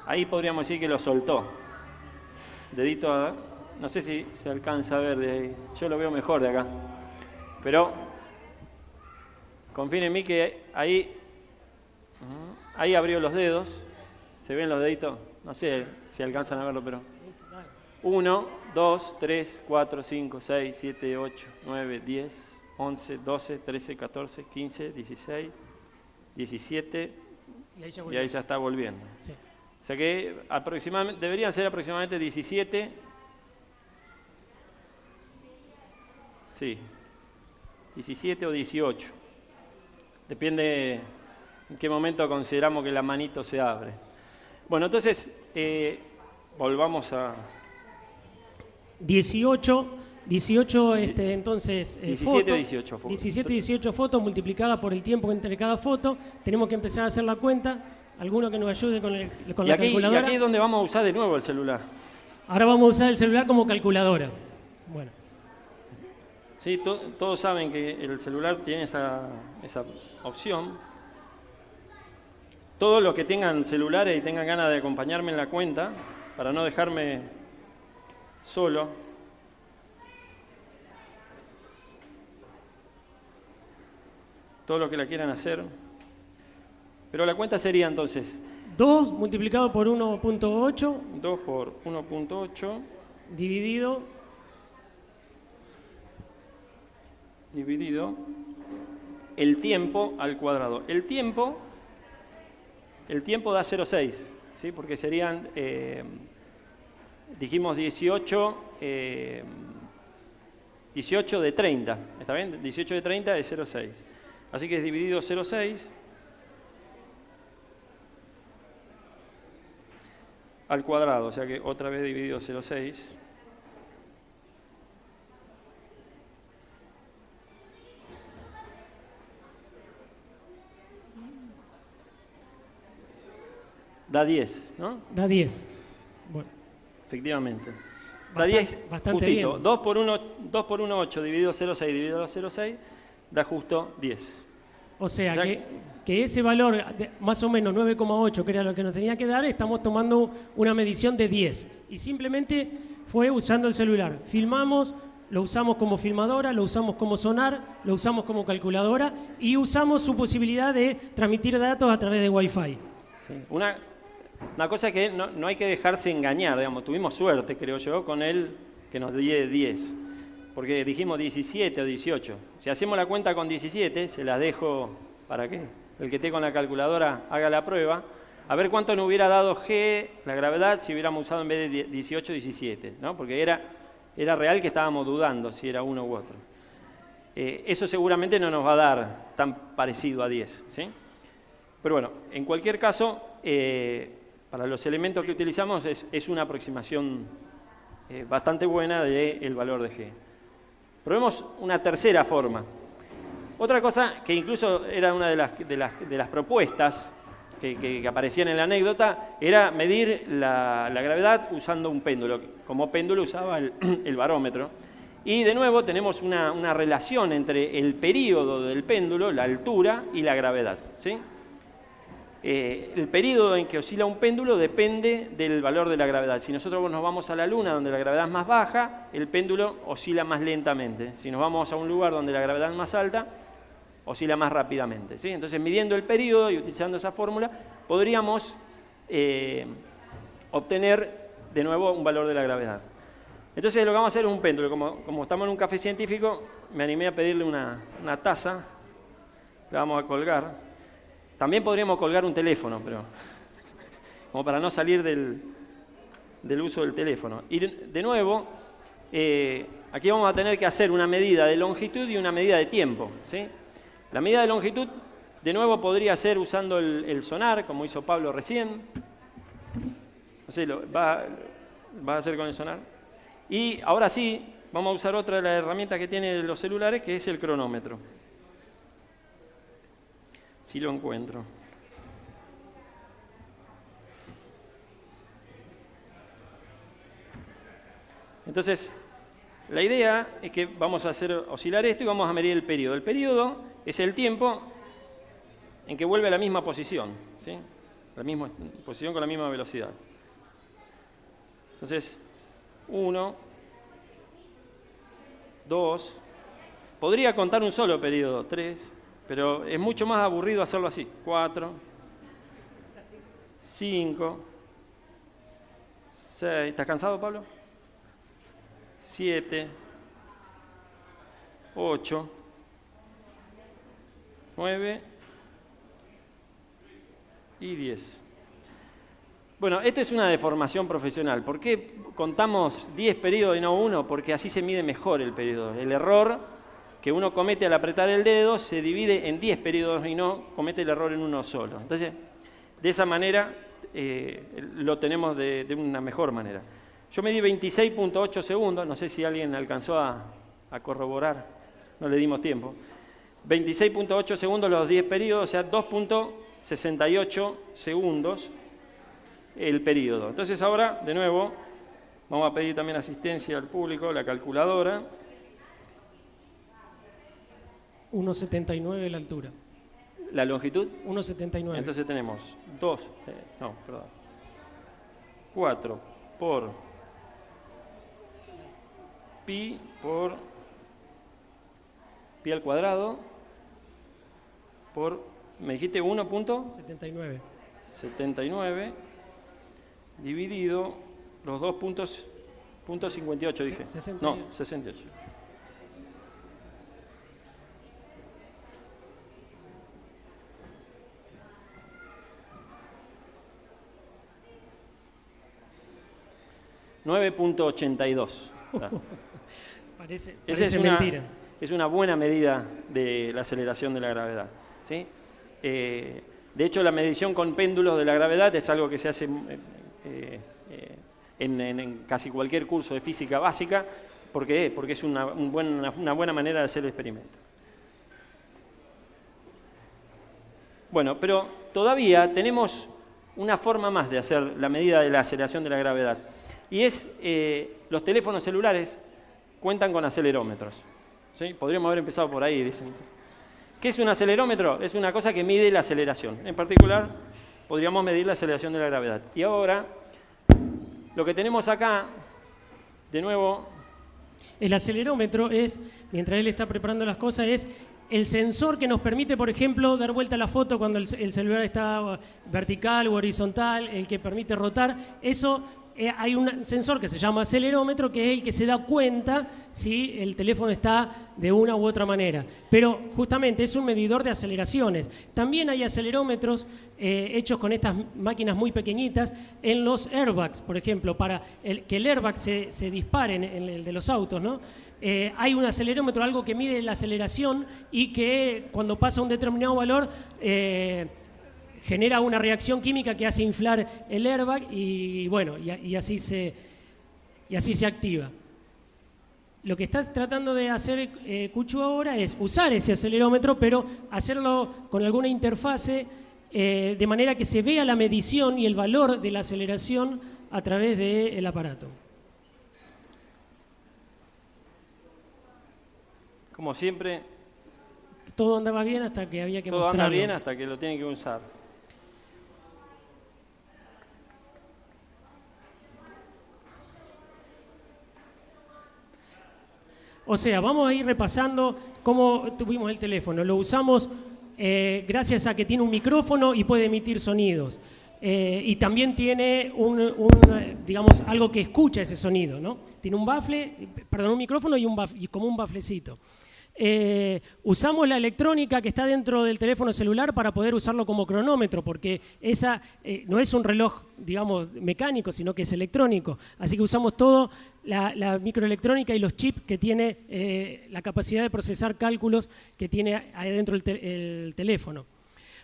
ahí podríamos decir que lo soltó. Dedito no sé si se alcanza a ver de ahí, yo lo veo mejor de acá, pero confíen en mí que ahí abrió los dedos, ¿se ven los deditos? No sé si alcanzan a verlo, pero 1, 2, 3, 4, 5, 6, 7, 8, 9, 10, 11, 12, 13, 14, 15, 16, 17 y ahí ya está volviendo. Sí. O sea que deberían ser aproximadamente 17. Sí, 17 o 18. Depende en qué momento consideramos que la manito se abre. Bueno, entonces, volvamos a... 18 entonces 17 o 18 fotos. 17 y 18 fotos multiplicadas por el tiempo entre cada foto. Tenemos que empezar a hacer la cuenta. ¿Alguno que nos ayude con la calculadora? Y aquí es donde vamos a usar de nuevo el celular. Ahora vamos a usar el celular como calculadora. Bueno. Sí, todos saben que el celular tiene esa opción. Todos los que tengan celulares y tengan ganas de acompañarme en la cuenta, para no dejarme solo. Todos los que la quieran hacer. Pero la cuenta sería entonces 2 multiplicado por 1.8. 2 por 1.8. Dividido el tiempo al cuadrado. El tiempo da 0,6, ¿sí? Porque serían, dijimos 18 de 30, ¿está bien? 18 de 30 es 0,6. Así que es dividido 0,6 al cuadrado, o sea que otra vez dividido 0,6. Da 10, ¿no? Da 10. Bueno. Efectivamente. Da 10 bastante justito. bien. 2 por 1,8 dividido 0,6 dividido 0,6 da justo 10. O sea que ese valor, más o menos 9,8, que era lo que nos tenía que dar, estamos tomando una medición de 10. Y simplemente fue usando el celular. Filmamos, lo usamos como filmadora, lo usamos como sonar, lo usamos como calculadora y usamos su posibilidad de transmitir datos a través de Wi-Fi. Sí. Una cosa que no hay que dejarse engañar, digamos. Tuvimos suerte, creo yo, con él que nos dio 10. Porque dijimos 17 o 18. Si hacemos la cuenta con 17, se las dejo, ¿para qué? el que esté con la calculadora haga la prueba, a ver cuánto nos hubiera dado G, la gravedad, si hubiéramos usado en vez de 18, 17, ¿no? Porque era real que estábamos dudando si era uno u otro. Eso seguramente no nos va a dar tan parecido a 10, ¿sí? Pero bueno, en cualquier caso, para los elementos que utilizamos es una aproximación bastante buena del valor de G. Probemos una tercera forma. Otra cosa que incluso era una de las propuestas que aparecían en la anécdota era medir la gravedad usando un péndulo. Como péndulo usaba el barómetro. Y de nuevo tenemos una relación entre el período del péndulo, la altura y la gravedad, ¿sí? El período en que oscila un péndulo depende del valor de la gravedad. Si nosotros nos vamos a la Luna, donde la gravedad es más baja, el péndulo oscila más lentamente. Si nos vamos a un lugar donde la gravedad es más alta, oscila más rápidamente, ¿sí? Entonces, midiendo el período y utilizando esa fórmula, podríamos obtener de nuevo un valor de la gravedad. Entonces, lo que vamos a hacer es un péndulo. Como estamos en un café científico, me animé a pedirle una taza. La vamos a colgar. También podríamos colgar un teléfono, pero como para no salir del uso del teléfono. Y de nuevo, aquí vamos a tener que hacer una medida de longitud y una medida de tiempo, ¿sí? La medida de longitud, de nuevo, podría ser usando el sonar, como hizo Pablo recién. No sé, ¿va a hacer con el sonar? Y ahora sí, vamos a usar otra de las herramientas que tienen los celulares, que es el cronómetro. Si lo encuentro. Entonces, la idea es que vamos a hacer oscilar esto y vamos a medir el periodo. El periodo es el tiempo en que vuelve a la misma posición, ¿sí? La misma posición con la misma velocidad. Entonces, 1, 2, podría contar un solo periodo, 3, pero es mucho más aburrido hacerlo así. 4, 5, 6, ¿estás cansado, Pablo? 7, 8, 9 y 10. Bueno, esto es una deformación profesional. ¿Por qué contamos 10 periodos y no uno? Porque así se mide mejor el periodo. El error que uno comete al apretar el dedo se divide en 10 periodos y no comete el error en uno solo. Entonces, de esa manera lo tenemos de una mejor manera. Yo medí 26.8 segundos, no sé si alguien alcanzó a corroborar, no le dimos tiempo. 26.8 segundos los 10 periodos, o sea, 2.68 segundos el periodo. Entonces ahora, de nuevo, vamos a pedir también asistencia al público, la calculadora. 1,79 la altura. ¿La longitud? 1,79. Entonces tenemos 4 por pi por pi al cuadrado por, me dijiste 1.79. 79 dividido los 2.58 dije. 68. No, 68. $9.82. Parece mentira. Es una buena medida de la aceleración de la gravedad, ¿sí? De hecho, la medición con péndulos de la gravedad es algo que se hace en casi cualquier curso de física básica. ¿Por qué? Porque es una buena manera de hacer el experimento. Bueno, pero todavía tenemos una forma más de hacer la medida de la aceleración de la gravedad. Y es, los teléfonos celulares cuentan con acelerómetros, ¿sí? Podríamos haber empezado por ahí, dicen. ¿Qué es un acelerómetro? Es una cosa que mide la aceleración. En particular, podríamos medir la aceleración de la gravedad. Y ahora, lo que tenemos acá, de nuevo... El acelerómetro es, mientras él está preparando las cosas, es el sensor que nos permite, por ejemplo, dar vuelta a la foto cuando el celular está vertical o horizontal, el que permite rotar. Eso hay un sensor que se llama acelerómetro, que es el que se da cuenta si el teléfono está de una u otra manera. Pero justamente es un medidor de aceleraciones. También hay acelerómetros hechos con estas máquinas muy pequeñitas en los airbags, por ejemplo, para que el airbag se dispare en el de los autos, ¿no? Hay un acelerómetro, algo que mide la aceleración y que cuando pasa un determinado valor genera una reacción química que hace inflar el airbag y bueno, y así se activa. Lo que está tratando de hacer Cuchu ahora es usar ese acelerómetro, pero hacerlo con alguna interfase de manera que se vea la medición y el valor de la aceleración a través del aparato. Como siempre, todo andaba bien hasta que había que mostrarlo. Todo anda bien hasta que lo tienen que usar. O sea, vamos a ir repasando cómo tuvimos el teléfono. Lo usamos gracias a que tiene un micrófono y puede emitir sonidos. Y también tiene digamos, algo que escucha ese sonido, ¿no? Tiene un micrófono y como un baflecito. Usamos la electrónica que está dentro del teléfono celular para poder usarlo como cronómetro, porque esa no es un reloj, digamos, mecánico, sino que es electrónico. Así que usamos todo la microelectrónica y los chips que tiene la capacidad de procesar cálculos que tiene ahí dentro el teléfono.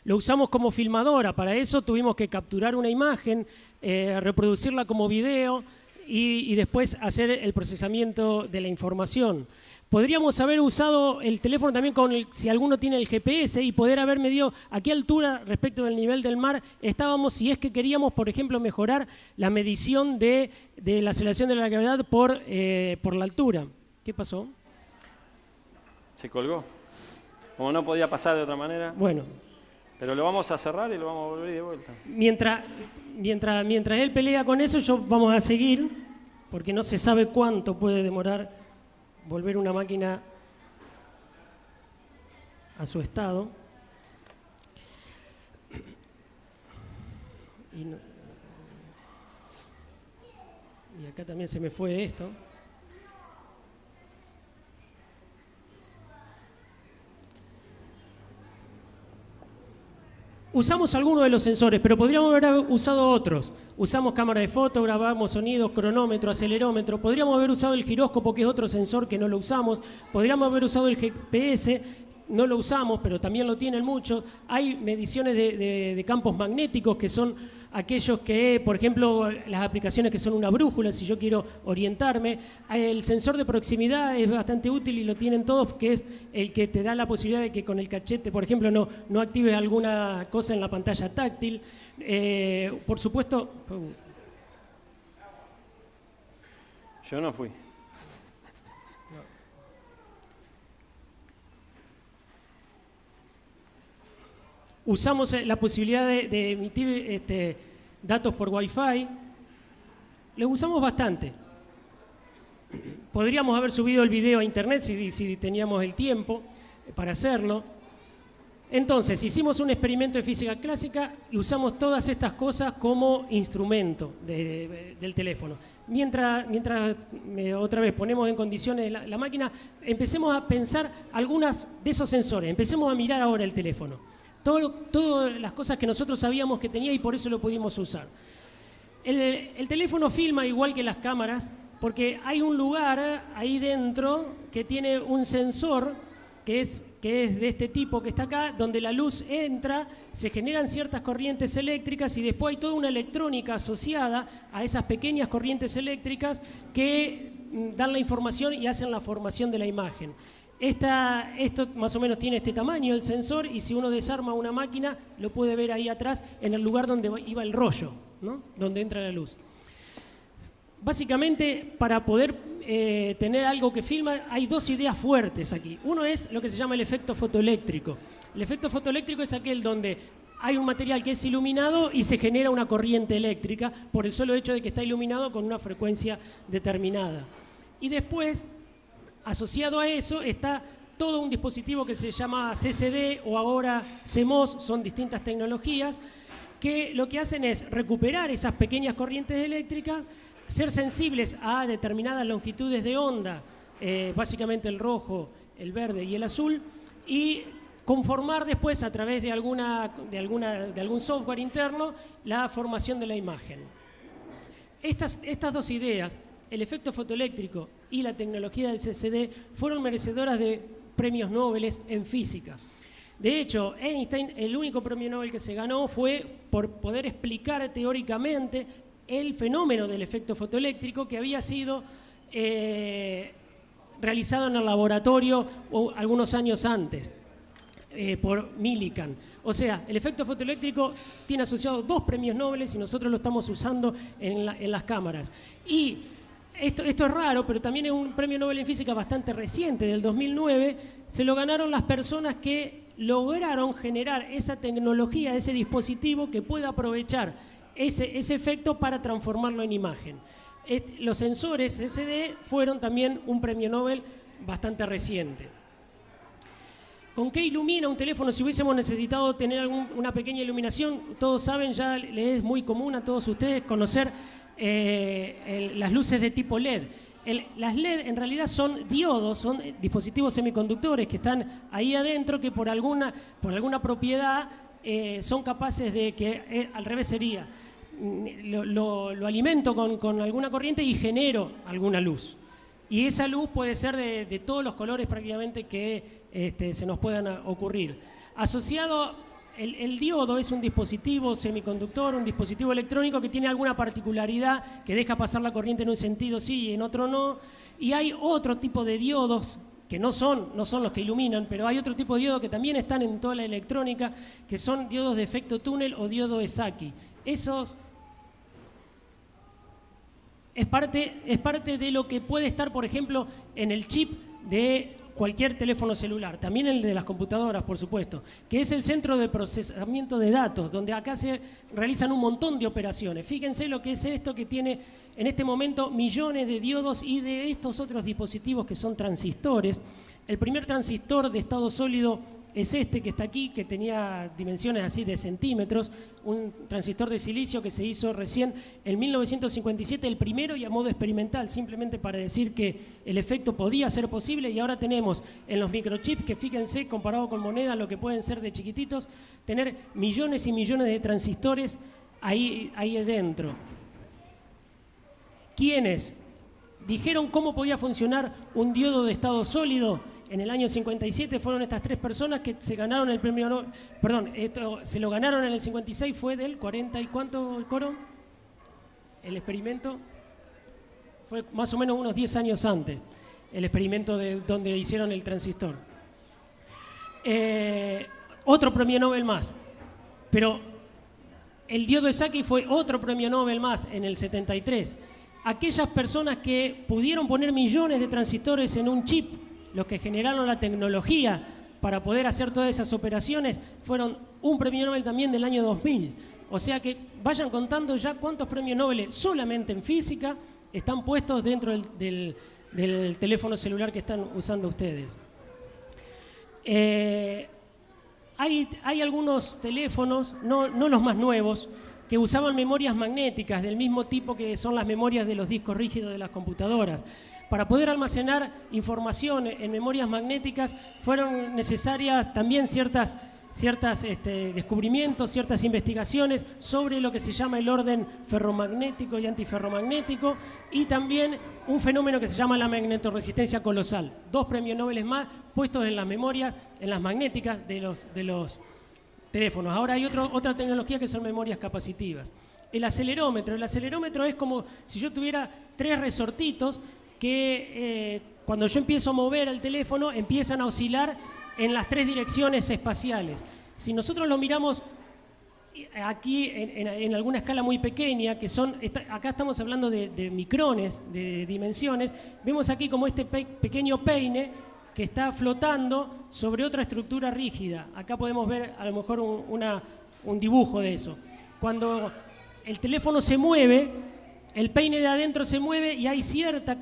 Lo usamos como filmadora. Para eso tuvimos que capturar una imagen, reproducirla como video y después hacer el procesamiento de la información. Podríamos haber usado el teléfono también si alguno tiene el GPS y poder haber medido a qué altura respecto del nivel del mar estábamos, si es que queríamos, por ejemplo, mejorar la medición de la aceleración de la gravedad por la altura. ¿Qué pasó? Se colgó. Como no podía pasar de otra manera. Bueno. Pero lo vamos a cerrar y lo vamos a volver de vuelta. Mientras él pelea con eso, vamos a seguir, porque no se sabe cuánto puede demorar volver una máquina a su estado. Y acá también se me fue esto. Usamos algunos de los sensores, pero podríamos haber usado otros. Usamos cámara de foto, grabamos sonidos, cronómetro, acelerómetro. Podríamos haber usado el giróscopo, que es otro sensor que no lo usamos. Podríamos haber usado el GPS, no lo usamos, pero también lo tienen muchos. Hay mediciones de campos magnéticos, que son aquellos que, por ejemplo, las aplicaciones que son una brújula, si yo quiero orientarme. El sensor de proximidad es bastante útil y lo tienen todos, que es el que te da la posibilidad de que con el cachete, por ejemplo, no actives alguna cosa en la pantalla táctil. Por supuesto... Yo no fui. Usamos la posibilidad de emitir datos por Wi-Fi. Lo usamos bastante. Podríamos haber subido el video a internet si teníamos el tiempo para hacerlo. Entonces, hicimos un experimento de física clásica y usamos todas estas cosas como instrumento del teléfono. Mientras otra vez ponemos en condiciones la máquina, empecemos a pensar algunas de esos sensores. Empecemos a mirar ahora el teléfono. Todas las cosas que nosotros sabíamos que tenía y por eso lo pudimos usar. El teléfono filma igual que las cámaras porque hay un lugar ahí dentro que tiene un sensor que es de este tipo que está acá, donde la luz entra, se generan ciertas corrientes eléctricas y después hay toda una electrónica asociada a esas pequeñas corrientes eléctricas que dan la información y hacen la formación de la imagen. Esto más o menos tiene este tamaño el sensor y si uno desarma una máquina lo puede ver ahí atrás en el lugar donde iba el rollo, ¿no? Donde entra la luz. Básicamente, para poder tener algo que filma, hay dos ideas fuertes aquí. Uno es lo que se llama el efecto fotoeléctrico. El efecto fotoeléctrico es aquel donde hay un material que es iluminado y se genera una corriente eléctrica por el solo hecho de que está iluminado con una frecuencia determinada. Y después, asociado a eso, está todo un dispositivo que se llama CCD o ahora CMOS, son distintas tecnologías, que lo que hacen es recuperar esas pequeñas corrientes eléctricas, ser sensibles a determinadas longitudes de onda, básicamente el rojo, el verde y el azul, y conformar después a través de algún software interno la formación de la imagen. Estas dos ideas, el efecto fotoeléctrico y la tecnología del CCD, fueron merecedoras de premios Nobel en física. De hecho, Einstein, el único premio Nobel que se ganó fue por poder explicar teóricamente el fenómeno del efecto fotoeléctrico que había sido realizado en el laboratorio algunos años antes por Millikan. O sea, el efecto fotoeléctrico tiene asociados 2 premios Nobel y nosotros lo estamos usando en las cámaras. Y esto es raro, pero también es un premio Nobel en física bastante reciente, del 2009. Se lo ganaron las personas que lograron generar esa tecnología, ese dispositivo que pueda aprovechar ese efecto para transformarlo en imagen. Los sensores CCD fueron también un premio Nobel bastante reciente. ¿Con qué ilumina un teléfono? Si hubiésemos necesitado tener una pequeña iluminación, todos saben, ya les es muy común a todos ustedes conocer las luces de tipo LED. Las LED en realidad son diodos, son dispositivos semiconductores que están ahí adentro, que por alguna propiedad son capaces de que al revés sería, lo alimento con alguna corriente y genero alguna luz. Y esa luz puede ser de todos los colores prácticamente que se nos puedan ocurrir. Asociado, el diodo es un dispositivo semiconductor, un dispositivo electrónico que tiene alguna particularidad, que deja pasar la corriente en un sentido sí y en otro no. Y hay otro tipo de diodos que no son los que iluminan, pero hay otro tipo de diodos que también están en toda la electrónica, que son diodos de efecto túnel o diodo Esaki. Esos es parte de lo que puede estar, por ejemplo, en el chip de cualquier teléfono celular, también el de las computadoras, por supuesto, que es el centro de procesamiento de datos, donde acá se realizan un montón de operaciones. Fíjense lo que es esto, que tiene en este momento millones de diodos y de estos otros dispositivos que son transistores. El primer transistor de estado sólido es este que está aquí, que tenía dimensiones así de centímetros, un transistor de silicio que se hizo recién en 1957, el primero y a modo experimental, simplemente para decir que el efecto podía ser posible. Y ahora tenemos en los microchips, que fíjense, comparado con monedas, lo que pueden ser de chiquititos, tener millones y millones de transistores ahí adentro. ¿Quiénes dijeron cómo podía funcionar un diodo de estado sólido? En el año 57 fueron estas 3 personas que se ganaron el premio Nobel. Perdón, se lo ganaron en el 56, fue del 40 y ¿cuánto el coro? El experimento fue más o menos unos 10 años antes, el experimento de donde hicieron el transistor. Otro premio Nobel más, pero el diodo Esaki fue otro premio Nobel más en el 73. Aquellas personas que pudieron poner millones de transistores en un chip, los que generaron la tecnología para poder hacer todas esas operaciones, fueron un premio Nobel también del año 2000. O sea que vayan contando ya cuántos premios Nobel solamente en física están puestos dentro del teléfono celular que están usando ustedes. Hay algunos teléfonos, no los más nuevos, que usaban memorias magnéticas del mismo tipo que son las memorias de los discos rígidos de las computadoras. Para poder almacenar información en memorias magnéticas fueron necesarias también ciertos descubrimientos, ciertas investigaciones sobre lo que se llama el orden ferromagnético y antiferromagnético, y también un fenómeno que se llama la magnetorresistencia colosal. 2 premios Nobel más puestos en las memorias, en las magnéticas de los teléfonos. Ahora hay otra tecnología que son memorias capacitivas. El acelerómetro es como si yo tuviera 3 resortitos que cuando yo empiezo a mover el teléfono empiezan a oscilar en las 3 direcciones espaciales. Si nosotros lo miramos aquí en alguna escala muy pequeña, acá estamos hablando de micrones, de dimensiones, vemos aquí como este pequeño peine que está flotando sobre otra estructura rígida. Acá podemos ver a lo mejor un dibujo de eso. Cuando el teléfono se mueve, el peine de adentro se mueve y hay cierta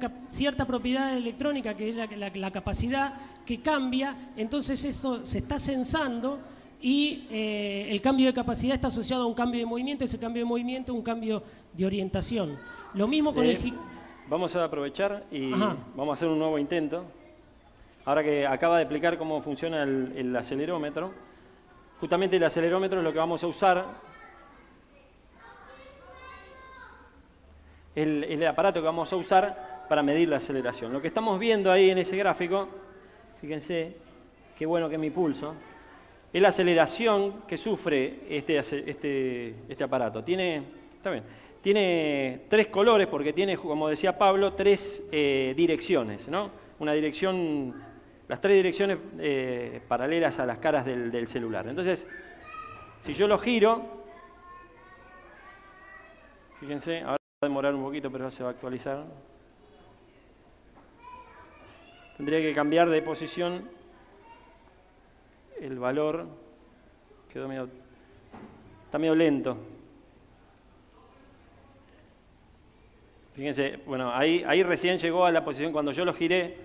propiedad electrónica, que es la capacidad, que cambia. Entonces esto se está sensando y el cambio de capacidad está asociado a un cambio de movimiento, ese cambio de movimiento un cambio de orientación. Lo mismo con el... Vamos a aprovechar y vamos a hacer un nuevo intento. Ahora que acaba de explicar cómo funciona el acelerómetro, justamente el acelerómetro es lo que vamos a usar, el aparato que vamos a usar para medir la aceleración. Lo que estamos viendo ahí en ese gráfico, fíjense, qué bueno que es mi pulso, es la aceleración que sufre este aparato. Está bien, tiene 3 colores porque tiene, como decía Pablo, 3 direcciones, ¿no? Una dirección, las 3 direcciones paralelas a las caras del celular. Entonces, si yo lo giro, fíjense, ahora va a demorar un poquito, pero se va a actualizar. Tendría que cambiar de posición el valor, está medio lento. Fíjense, bueno, ahí recién llegó a la posición, cuando yo lo giré,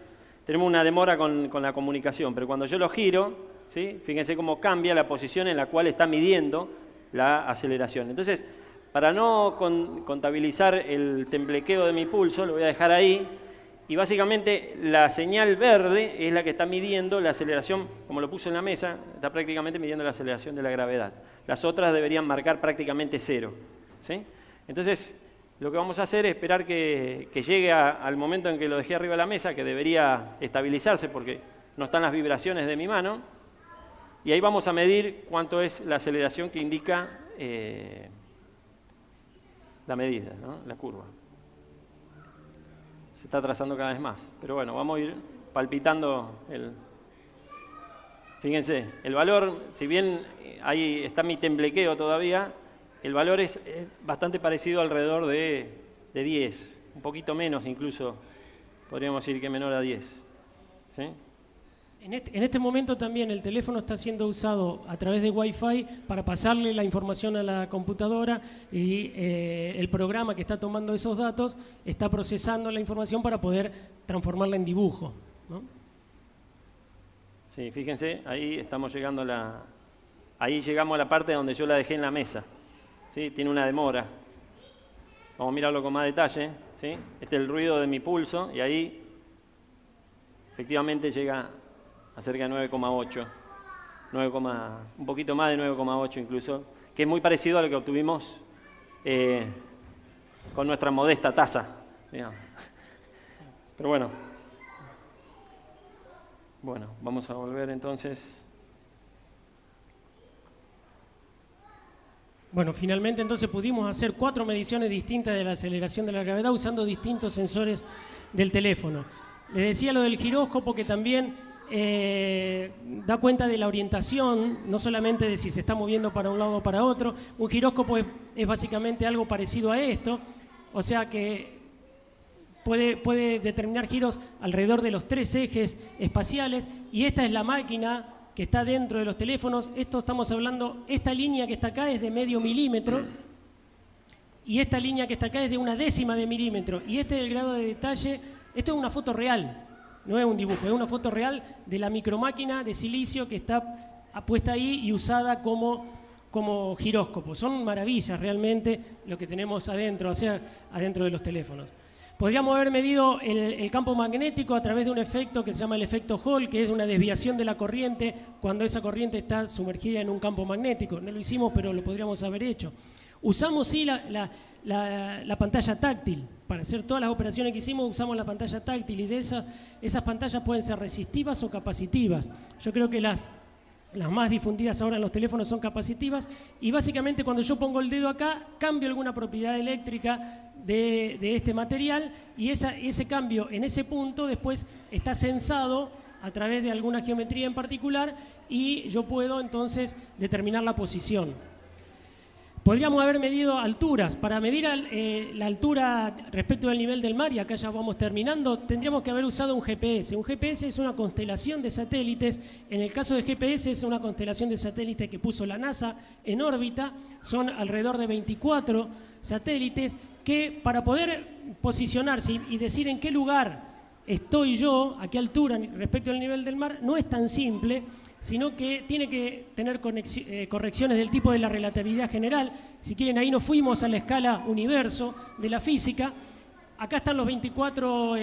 tenemos una demora con la comunicación, pero cuando yo lo giro, ¿sí? Fíjense cómo cambia la posición en la cual está midiendo la aceleración. Entonces, para no contabilizar el temblequeo de mi pulso, lo voy a dejar ahí, y básicamente la señal verde es la que está midiendo la aceleración, como lo puse en la mesa, está prácticamente midiendo la aceleración de la gravedad. Las otras deberían marcar prácticamente 0, ¿sí? Entonces, lo que vamos a hacer es esperar que llegue al momento en que lo dejé arriba de la mesa, que debería estabilizarse porque no están las vibraciones de mi mano, y ahí vamos a medir cuánto es la aceleración que indica la medida, ¿no? La curva. Se está trazando cada vez más, pero bueno, vamos a ir palpitando Fíjense, el valor, si bien ahí está mi temblequeo todavía, el valor es bastante parecido, alrededor de 10, un poquito menos incluso, podríamos decir que menor a 10. ¿Sí? En este momento también el teléfono está siendo usado a través de Wi-Fi para pasarle la información a la computadora y el programa que está tomando esos datos está procesando la información para poder transformarla en dibujo, ¿no? Sí, fíjense, ahí estamos llegando ahí llegamos a la parte donde yo la dejé en la mesa. ¿Sí? Tiene una demora. Vamos a mirarlo con más detalle, ¿sí? Este es el ruido de mi pulso y ahí efectivamente llega a cerca de 9,8, un poquito más de 9,8 incluso, que es muy parecido a lo que obtuvimos con nuestra modesta tasa, digamos. Pero bueno, vamos a volver entonces. Bueno, finalmente entonces pudimos hacer 4 mediciones distintas de la aceleración de la gravedad usando distintos sensores del teléfono. Les decía lo del giróscopo, que también da cuenta de la orientación, no solamente de si se está moviendo para un lado o para otro. Un giróscopo es básicamente algo parecido a esto, o sea que puede determinar giros alrededor de los 3 ejes espaciales, y esta es la máquina que está dentro de los teléfonos. Esto estamos hablando, esta línea que está acá es de medio milímetro, y esta línea que está acá es de 1/10 de milímetro, y este es el grado de detalle. Esto es una foto real, no es un dibujo, es una foto real de la micromáquina de silicio que está puesta ahí y usada como giróscopo. Son maravillas realmente lo que tenemos adentro, o sea, adentro de los teléfonos. Podríamos haber medido el campo magnético a través de un efecto que se llama el efecto Hall, que es una desviación de la corriente cuando esa corriente está sumergida en un campo magnético. No lo hicimos, pero lo podríamos haber hecho. Usamos sí la pantalla táctil. Para hacer todas las operaciones que hicimos usamos la pantalla táctil, y de esas pantallas pueden ser resistivas o capacitivas. Yo creo que las más difundidas ahora en los teléfonos son capacitivas, y básicamente cuando yo pongo el dedo acá cambio alguna propiedad eléctrica de este material, y ese cambio en ese punto después está censado a través de alguna geometría en particular, y yo puedo entonces determinar la posición. Podríamos haber medido alturas. Para medir la altura respecto del nivel del mar, y acá ya vamos terminando, tendríamos que haber usado un GPS. Un GPS es una constelación de satélites. En el caso de GPS es una constelación de satélites que puso la NASA en órbita. Son alrededor de 24 satélites que, para poder posicionarse y decir en qué lugar estoy yo, a qué altura respecto al nivel del mar, no es tan simple, sino que tiene que tener correcciones del tipo de la relatividad general. Si quieren, ahí nos fuimos a la escala universo de la física. Acá están los 24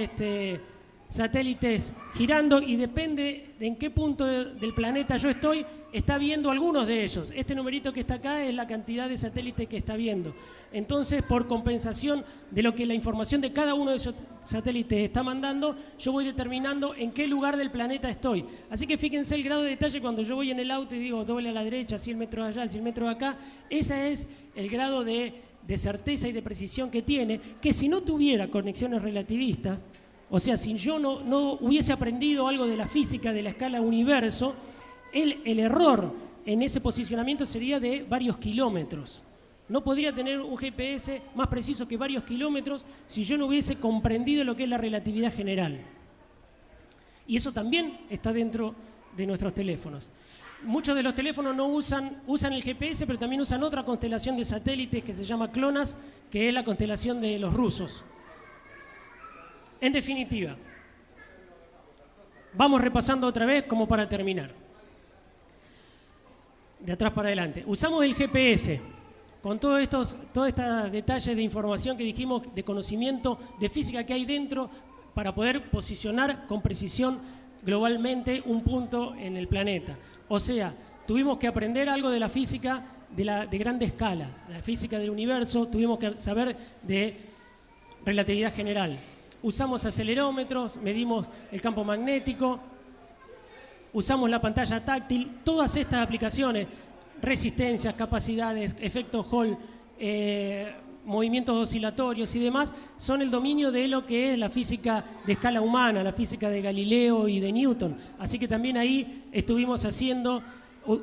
satélites girando y depende de en qué punto del planeta yo estoy, está viendo algunos de ellos. Este numerito que está acá es la cantidad de satélites que está viendo. Entonces, por compensación de lo que la información de cada uno de esos satélites está mandando, yo voy determinando en qué lugar del planeta estoy. Así que fíjense el grado de detalle cuando yo voy en el auto y digo doble a la derecha, 100 metros allá, 100 metros acá. Ese es el grado de certeza y de precisión que tiene, que si no tuviera conexiones relativistas, o sea, si yo no hubiese aprendido algo de la física de la escala universo, el error en ese posicionamiento sería de varios kilómetros. No podría tener un GPS más preciso que varios kilómetros si yo no hubiese comprendido lo que es la relatividad general. Y eso también está dentro de nuestros teléfonos. Muchos de los teléfonos no usan el GPS, pero también usan otra constelación de satélites que se llama CLONASS, que es la constelación de los rusos. En definitiva, vamos repasando otra vez como para terminar. De atrás para adelante. Usamos el GPS con todos estos detalles de información que dijimos, de conocimiento, de física que hay dentro, para poder posicionar con precisión globalmente un punto en el planeta. O sea, tuvimos que aprender algo de la física de grande escala, la física del universo, tuvimos que saber de relatividad general. Usamos acelerómetros, medimos el campo magnético, usamos la pantalla táctil, todas estas aplicaciones, resistencias, capacidades, efecto Hall, movimientos oscilatorios y demás, son el dominio de lo que es la física de escala humana, la física de Galileo y de Newton. Así que también ahí estuvimos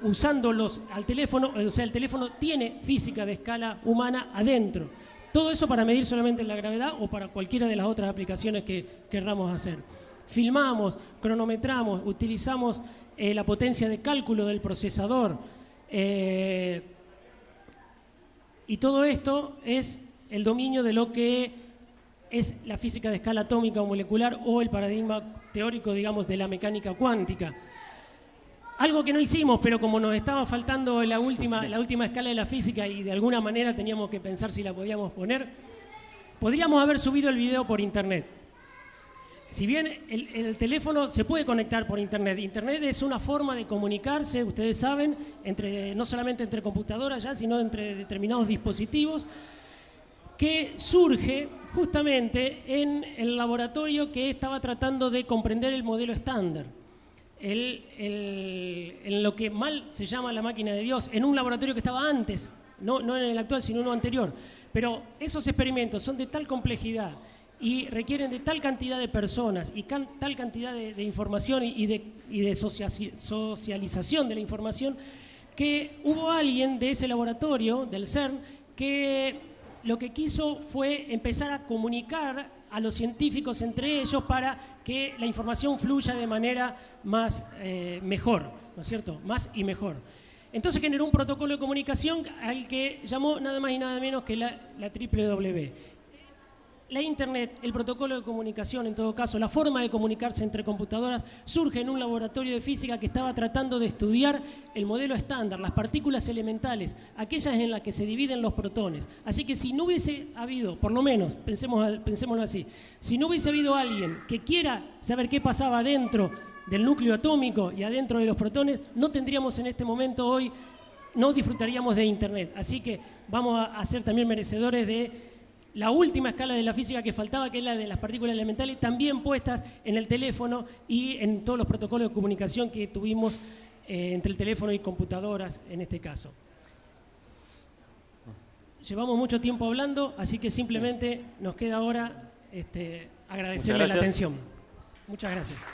usándolos al teléfono, o sea, el teléfono tiene física de escala humana adentro. Todo eso para medir solamente la gravedad o para cualquiera de las otras aplicaciones que querramos hacer. Filmamos, cronometramos, utilizamos la potencia de cálculo del procesador. Y todo esto es el dominio de lo que es la física de escala atómica o molecular o el paradigma teórico, digamos, de la mecánica cuántica. Algo que no hicimos, pero como nos estaba faltando la última escala de la física y de alguna manera teníamos que pensar si la podíamos poner, podríamos haber subido el video por internet. Si bien el teléfono se puede conectar por internet, internet es una forma de comunicarse, ustedes saben, no solamente entre computadoras ya, sino entre determinados dispositivos, que surge justamente en el laboratorio que estaba tratando de comprender el modelo estándar. En lo que mal se llama la máquina de Dios, en un laboratorio que estaba antes, no en el actual, sino uno anterior. Pero esos experimentos son de tal complejidad y requieren de tal cantidad de personas y tal cantidad de información y de socialización de la información, que hubo alguien de ese laboratorio, del CERN, que lo que quiso fue empezar a comunicar a los científicos entre ellos para que la información fluya de manera más mejor, ¿no es cierto? Más y mejor. Entonces generó un protocolo de comunicación al que llamó nada más y nada menos que la WWW. La Internet, el protocolo de comunicación, en todo caso, la forma de comunicarse entre computadoras, surge en un laboratorio de física que estaba tratando de estudiar el modelo estándar, las partículas elementales, aquellas en las que se dividen los protones. Así que si no hubiese habido, por lo menos, pensémoslo así, si no hubiese habido alguien que quiera saber qué pasaba dentro del núcleo atómico y adentro de los protones, no tendríamos en este momento hoy, no disfrutaríamos de Internet. Así que vamos a ser también merecedores de la última escala de la física que faltaba, que es la de las partículas elementales, también puestas en el teléfono y en todos los protocolos de comunicación que tuvimos entre el teléfono y computadoras en este caso. Llevamos mucho tiempo hablando, así que simplemente nos queda ahora agradecerle la atención. Muchas gracias.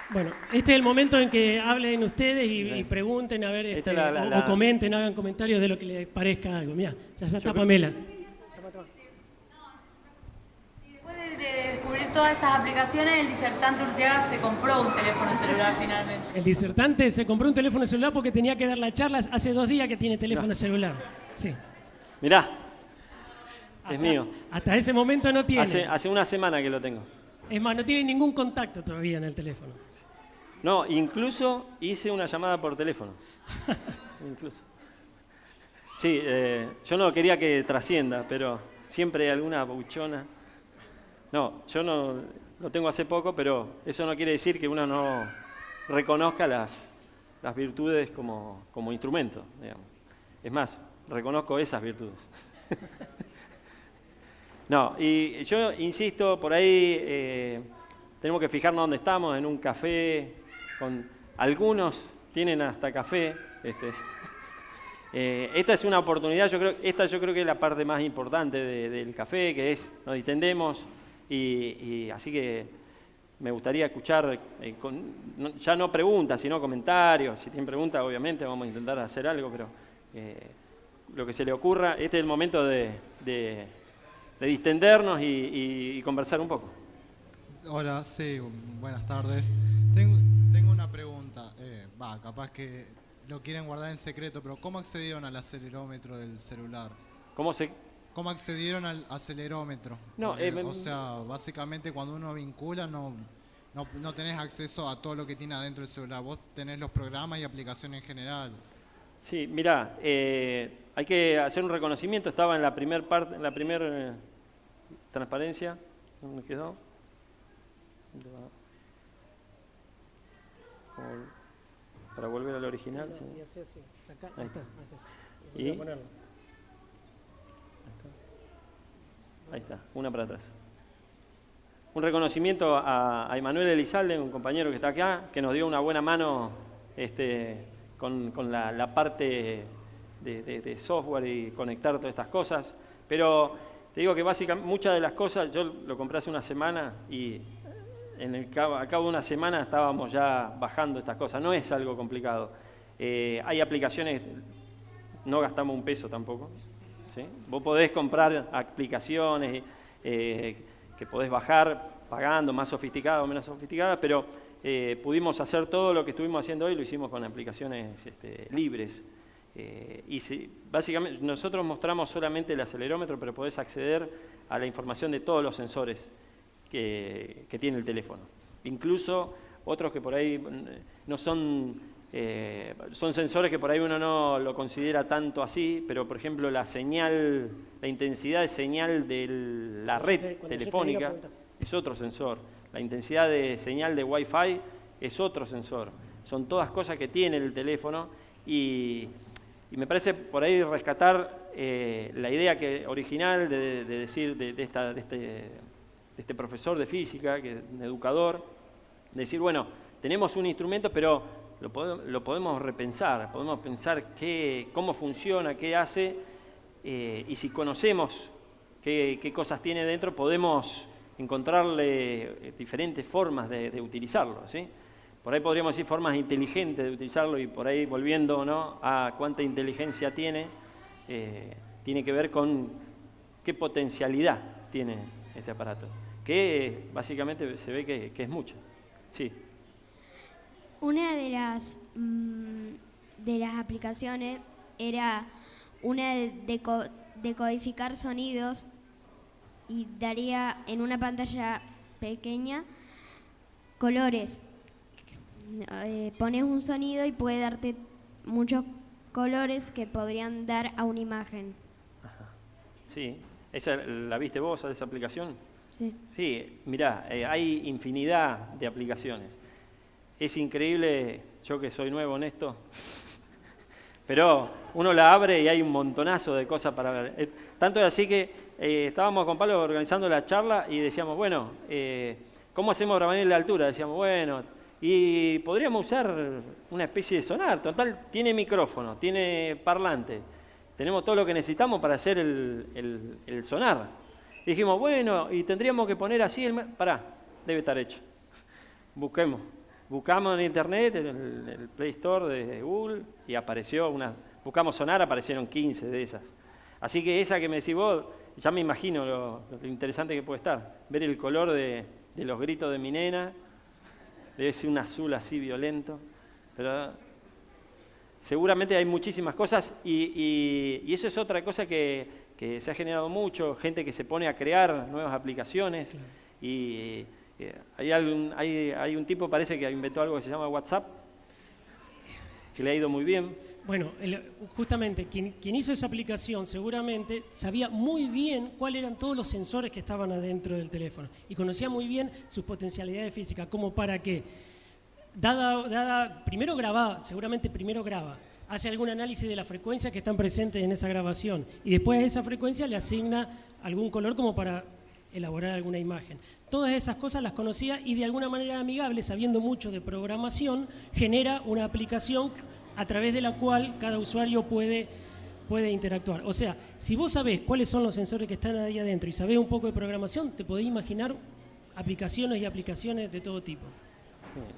Bueno, este es el momento en que hablen ustedes y pregunten, a ver, o comenten, hagan comentarios de lo que les parezca algo. Mirá, ya está Pamela. Después de descubrir todas esas aplicaciones, el disertante Urteaga se compró un teléfono celular finalmente. El disertante se compró un teléfono celular porque tenía que dar las charlas. Hace 2 días que tiene teléfono celular. Sí. Mirá, es mío. Hasta ese momento no tiene. Hace una semana que lo tengo. Es más, no tiene ningún contacto todavía en el teléfono. No, incluso hice una llamada por teléfono. Incluso. Sí, yo no quería que trascienda, pero siempre hay alguna buchona. No, yo no lo tengo hace poco, pero eso no quiere decir que uno no reconozca las virtudes como instrumento, digamos. Es más, reconozco esas virtudes. No, y yo insisto, por ahí tenemos que fijarnos dónde estamos, en un café, con algunos tienen hasta café. Esta es una oportunidad, yo creo que es la parte más importante del café, que es, nos distendemos, y así que me gustaría escuchar, ya no preguntas, sino comentarios. Si tienen preguntas, obviamente vamos a intentar hacer algo, pero lo que se le ocurra, este es el momento de distendernos y conversar un poco. Hola, sí, buenas tardes. Tengo una pregunta, capaz que lo quieren guardar en secreto, pero ¿cómo accedieron al acelerómetro del celular? ¿Cómo accedieron al acelerómetro? No, o sea, básicamente cuando uno vincula no tenés acceso a todo lo que tiene adentro del celular, vos tenés los programas y aplicaciones en general. Sí, mirá, hay que hacer un reconocimiento, estaba en la primera parte, en la primera transparencia, ¿dónde quedó? Para volver al original. Sí. Y así, saca, ahí está. ¿Y? Ahí está, una para atrás. Un reconocimiento a Emanuel Elizalde, un compañero que está acá, que nos dio una buena mano con la parte de software y conectar todas estas cosas. Pero te digo que básicamente muchas de las cosas, yo lo compré hace una semana y al cabo de una semana estábamos ya bajando estas cosas. No es algo complicado. Hay aplicaciones, no gastamos un peso tampoco. ¿Sí? Vos podés comprar aplicaciones que podés bajar pagando, más sofisticadas o menos sofisticadas, pero pudimos hacer todo lo que estuvimos haciendo hoy, lo hicimos con aplicaciones libres. Básicamente nosotros mostramos solamente el acelerómetro, pero podés acceder a la información de todos los sensores que tiene el teléfono. Incluso otros que por ahí no son sensores que por ahí uno no lo considera tanto así, pero por ejemplo la intensidad de señal de la red telefónica es otro sensor. La intensidad de señal de Wi-Fi es otro sensor. Son todas cosas que tiene el teléfono y me parece por ahí rescatar la idea original de decir de este profesor de física, que es un educador, de decir, bueno, tenemos un instrumento, pero lo podemos repensar, podemos pensar cómo funciona, qué hace, y si conocemos qué cosas tiene dentro, podemos encontrarle diferentes formas de utilizarlo, ¿sí? Por ahí podríamos decir formas inteligentes de utilizarlo, y por ahí volviendo, ¿no?, a cuánta inteligencia tiene que ver con qué potencialidad tiene este aparato, que básicamente se ve que es mucha. Sí. Una de las aplicaciones era una de codificar sonidos y daría en una pantalla pequeña colores. Pones un sonido y puede darte muchos colores que podrían dar a una imagen. Ajá. Sí. ¿Esa la viste vos, esa aplicación? Sí. Sí, mirá, hay infinidad de aplicaciones. Es increíble, yo que soy nuevo en esto, pero uno la abre y hay un montonazo de cosas para ver. Tanto es así que estábamos con Pablo organizando la charla y decíamos, bueno, ¿cómo hacemos para medir la altura? Decíamos, bueno, y podríamos usar una especie de sonar. Total, tiene micrófono, tiene parlante, tenemos todo lo que necesitamos para hacer el sonar. Y dijimos, bueno, y tendríamos que poner así, pará, debe estar hecho. Buscamos en internet, en el Play Store de Google, y apareció buscamos sonar, aparecieron 15 de esas. Así que esa que me decís vos, ya me imagino lo interesante que puede estar. Ver el color de de los gritos de mi nena, debe ser un azul así violento, pero seguramente hay muchísimas cosas y eso es otra cosa que se ha generado mucho, gente que se pone a crear nuevas aplicaciones y hay un tipo, parece que inventó algo que se llama WhatsApp, que le ha ido muy bien. Bueno, justamente quien hizo esa aplicación seguramente sabía muy bien cuáles eran todos los sensores que estaban adentro del teléfono y conocía muy bien sus potencialidades físicas, como para que, seguramente primero graba, hace algún análisis de las frecuencias que están presentes en esa grabación y después a esa frecuencia le asigna algún color como para elaborar alguna imagen. Todas esas cosas las conocía y de alguna manera amigable, sabiendo mucho de programación, genera una aplicación a través de la cual cada usuario puede interactuar. O sea, si vos sabés cuáles son los sensores que están ahí adentro y sabés un poco de programación, te podés imaginar aplicaciones y aplicaciones de todo tipo.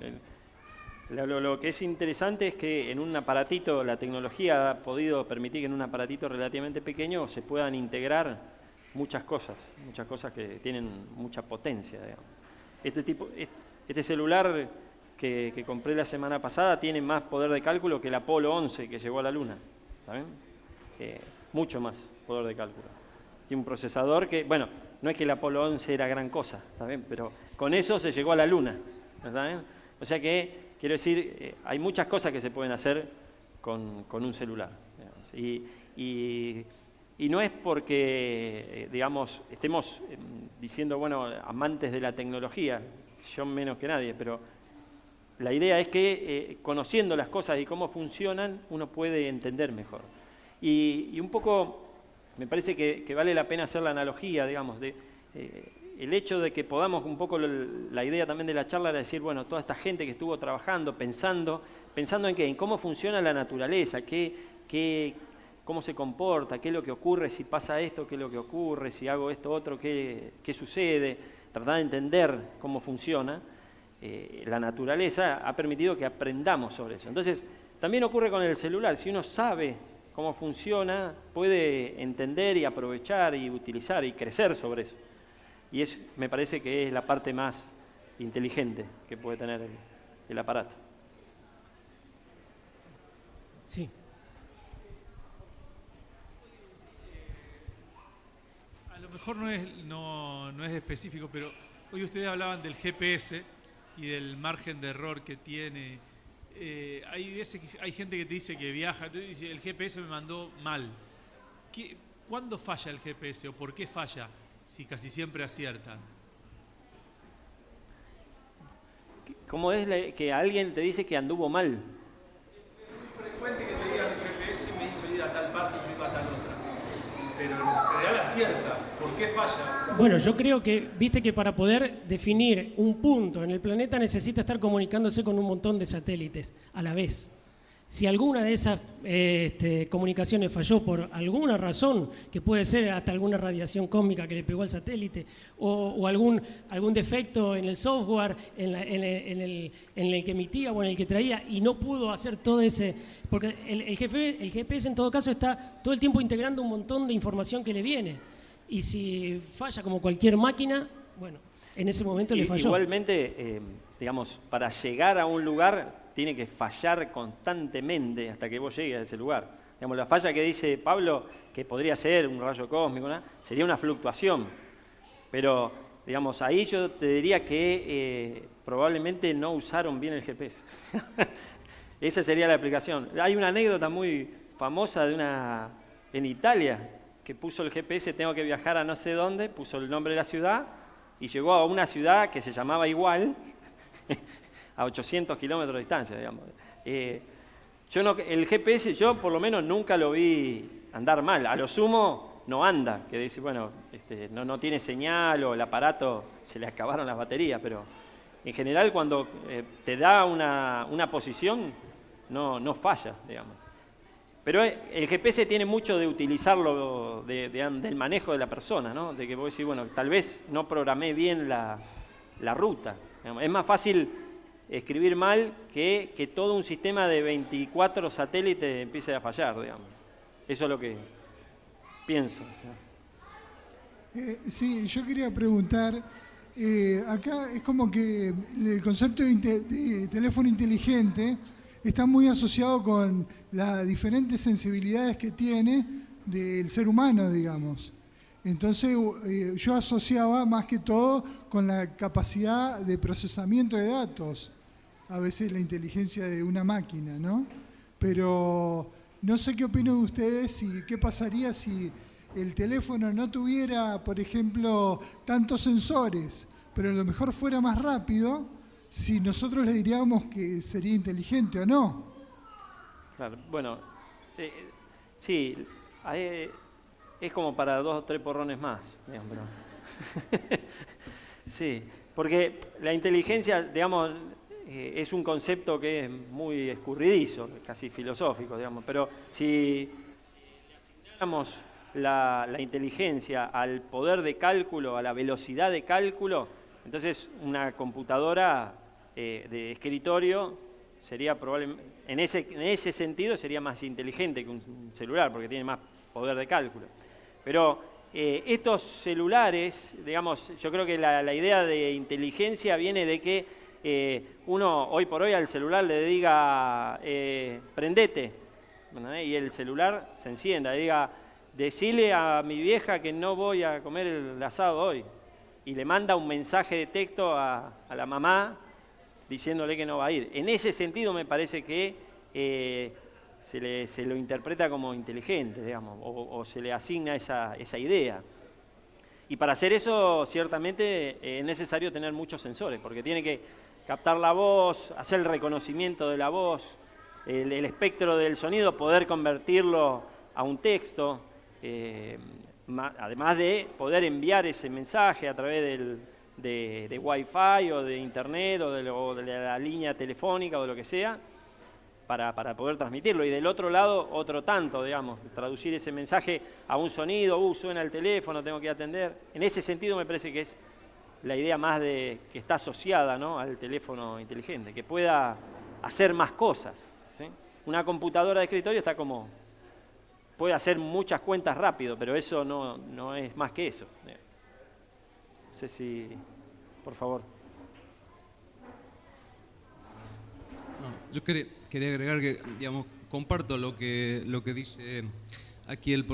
Sí, lo que es interesante es que en un aparatito, la tecnología ha podido permitir que en un aparatito relativamente pequeño se puedan integrar muchas cosas que tienen mucha potencia, digamos. Este celular que compré la semana pasada tiene más poder de cálculo que el Apolo 11 que llegó a la Luna, ¿saben? Mucho más poder de cálculo. Tiene un procesador que, bueno, no es que el Apolo 11 era gran cosa, ¿saben? Pero con eso se llegó a la Luna, ¿saben? O sea que, quiero decir, hay muchas cosas que se pueden hacer con un celular, digamos. Y no es porque, digamos, estemos diciendo, bueno, amantes de la tecnología, yo menos que nadie, pero la idea es que conociendo las cosas y cómo funcionan, uno puede entender mejor. Y un poco, me parece que vale la pena hacer la analogía, digamos, el hecho de que podamos, un poco la idea también de la charla era decir, bueno, toda esta gente que estuvo trabajando, pensando en qué, en cómo funciona la naturaleza, cómo se comporta, qué es lo que ocurre si pasa esto, qué es lo que ocurre, si hago esto otro, qué sucede, tratar de entender cómo funciona. La naturaleza ha permitido que aprendamos sobre eso. Entonces, también ocurre con el celular. Si uno sabe cómo funciona, puede entender y aprovechar y utilizar y crecer sobre eso. Y eso me parece que es la parte más inteligente que puede tener el aparato. Sí. A lo mejor no es específico, pero hoy ustedes hablaban del GPS y del margen de error que tiene. Hay gente que te dice que viaja, entonces dice, el GPS me mandó mal. ¿Cuándo falla el GPS o por qué falla si casi siempre acierta? ¿Cómo es que alguien te dice que anduvo mal? Es muy frecuente que te digan el GPS me hizo ir a tal parte y yo iba a tal otra. Pero en general acierta. ¿Por qué falla? Bueno, yo creo que, viste que para poder definir un punto en el planeta necesita estar comunicándose con un montón de satélites a la vez. Si alguna de esas comunicaciones falló por alguna razón, que puede ser hasta alguna radiación cósmica que le pegó al satélite, o algún defecto en el software, en el que emitía o en el que traía, y no pudo hacer todo ese... Porque el GPS en todo caso está todo el tiempo integrando un montón de información que le viene. Y si falla como cualquier máquina, bueno, en ese momento le falló. Igualmente, digamos, para llegar a un lugar tiene que fallar constantemente hasta que vos llegues a ese lugar. Digamos, la falla que dice Pablo, que podría ser un rayo cósmico, ¿no? Sería una fluctuación. Pero, digamos, ahí yo te diría que probablemente no usaron bien el GPS. Esa sería la aplicación. Hay una anécdota muy famosa en Italia, que puso el GPS, tengo que viajar a no sé dónde, puso el nombre de la ciudad y llegó a una ciudad que se llamaba igual, a 800 kilómetros de distancia, digamos. El GPS yo por lo menos nunca lo vi andar mal. A lo sumo no anda, que dice, bueno, no tiene señal o el aparato se le acabaron las baterías, pero en general cuando te da una posición no falla, digamos. Pero el GPS tiene mucho de utilizarlo, del manejo de la persona, ¿no? De que vos decís, bueno, tal vez no programé bien la ruta. Digamos. Es más fácil escribir mal que todo un sistema de 24 satélites empiece a fallar, digamos. Eso es lo que pienso. Sí, yo quería preguntar, acá es como que el concepto de teléfono inteligente está muy asociado con las diferentes sensibilidades que tiene del ser humano, digamos. Entonces yo asociaba más que todo con la capacidad de procesamiento de datos, a veces la inteligencia de una máquina, ¿no? Pero no sé qué opinan ustedes y qué pasaría si el teléfono no tuviera, por ejemplo, tantos sensores, pero a lo mejor fuera más rápido, si nosotros le diríamos que sería inteligente o no. Claro, bueno, sí, es como para 2 o 3 porrones más, digamos, pero sí, porque la inteligencia, digamos, es un concepto que es muy escurridizo, casi filosófico, digamos, pero si le asignáramos la inteligencia al poder de cálculo, a la velocidad de cálculo, entonces una computadora de escritorio sería probablemente, en ese sentido sería más inteligente que un celular, porque tiene más poder de cálculo. Pero estos celulares, digamos, yo creo que la idea de inteligencia viene de que uno hoy por hoy al celular le diga prendete, ¿no? Y el celular se encienda, le diga decile a mi vieja que no voy a comer el asado hoy, y le manda un mensaje de texto a la mamá diciéndole que no va a ir. En ese sentido me parece que se lo interpreta como inteligente, digamos, o se le asigna esa idea. Y para hacer eso, ciertamente, es necesario tener muchos sensores, porque tiene que captar la voz, hacer el reconocimiento de la voz, el espectro del sonido, poder convertirlo a un texto, además de poder enviar ese mensaje a través de Wi-Fi o de Internet o de la línea telefónica o de lo que sea, para poder transmitirlo. Y del otro lado, otro tanto, digamos, traducir ese mensaje a un sonido, suena el teléfono, tengo que atender. En ese sentido me parece que es la idea más que está asociada, ¿no?, al teléfono inteligente, que pueda hacer más cosas, ¿sí? Una computadora de escritorio está como, puede hacer muchas cuentas rápido, pero eso no es más que eso. No sé si, por favor. No, yo quería agregar que, digamos, comparto lo que dice aquí él,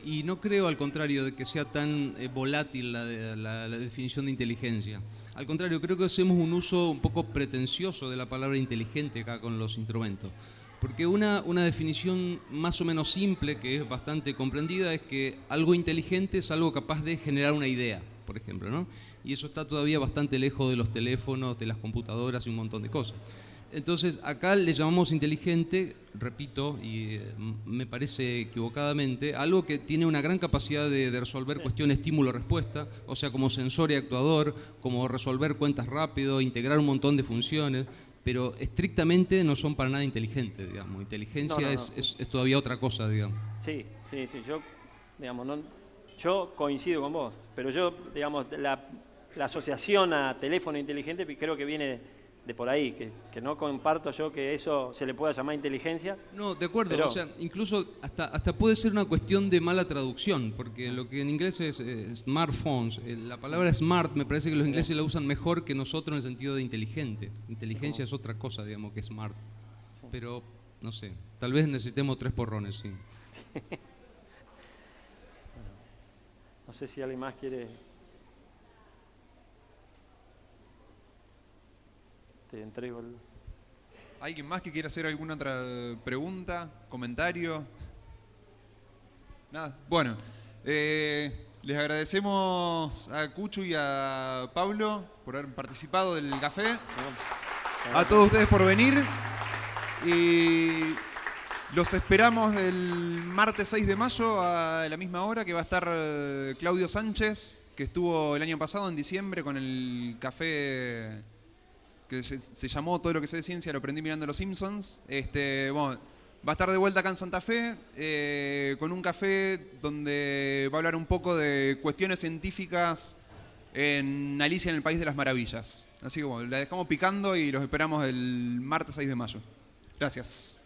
y no creo, al contrario, de que sea tan volátil la definición de inteligencia. Al contrario, creo que hacemos un uso un poco pretencioso de la palabra inteligente acá con los instrumentos. Porque una definición más o menos simple, que es bastante comprendida, es que algo inteligente es algo capaz de generar una idea, por ejemplo, ¿no? Y eso está todavía bastante lejos de los teléfonos, de las computadoras y un montón de cosas. Entonces, acá le llamamos inteligente, repito, y me parece equivocadamente, algo que tiene una gran capacidad de resolver cuestiones estímulo-respuesta, o sea, como sensor y actuador, como resolver cuentas rápido, integrar un montón de funciones, pero estrictamente no son para nada inteligentes, digamos. Inteligencia es todavía otra cosa, digamos. Sí, yo coincido con vos, pero yo, digamos, la asociación a teléfono inteligente creo que viene de por ahí, que no comparto yo que eso se le pueda llamar inteligencia. No, de acuerdo, pero, o sea, incluso hasta puede ser una cuestión de mala traducción, porque lo que en inglés es smartphones, la palabra smart me parece que los ingleses la usan mejor que nosotros en el sentido de inteligente. Inteligencia es otra cosa, digamos, que smart. Pero, no sé, tal vez necesitemos 3 porrones, sí. No sé si alguien más quiere... Te entrego el... ¿Alguien más que quiera hacer alguna otra pregunta, comentario? Nada. Bueno, les agradecemos a Cucho y a Pablo por haber participado del café. A todos ustedes por venir. Y los esperamos el martes 6 de mayo a la misma hora, que va a estar Claudio Sánchez, que estuvo el año pasado en diciembre con el café que se llamó Todo lo que sé de ciencia, lo aprendí mirando Los Simpsons. Bueno, va a estar de vuelta acá en Santa Fe con un café donde va a hablar un poco de cuestiones científicas en Alicia en el País de las Maravillas. Así que bueno, la dejamos picando y los esperamos el martes 6 de mayo. Gracias.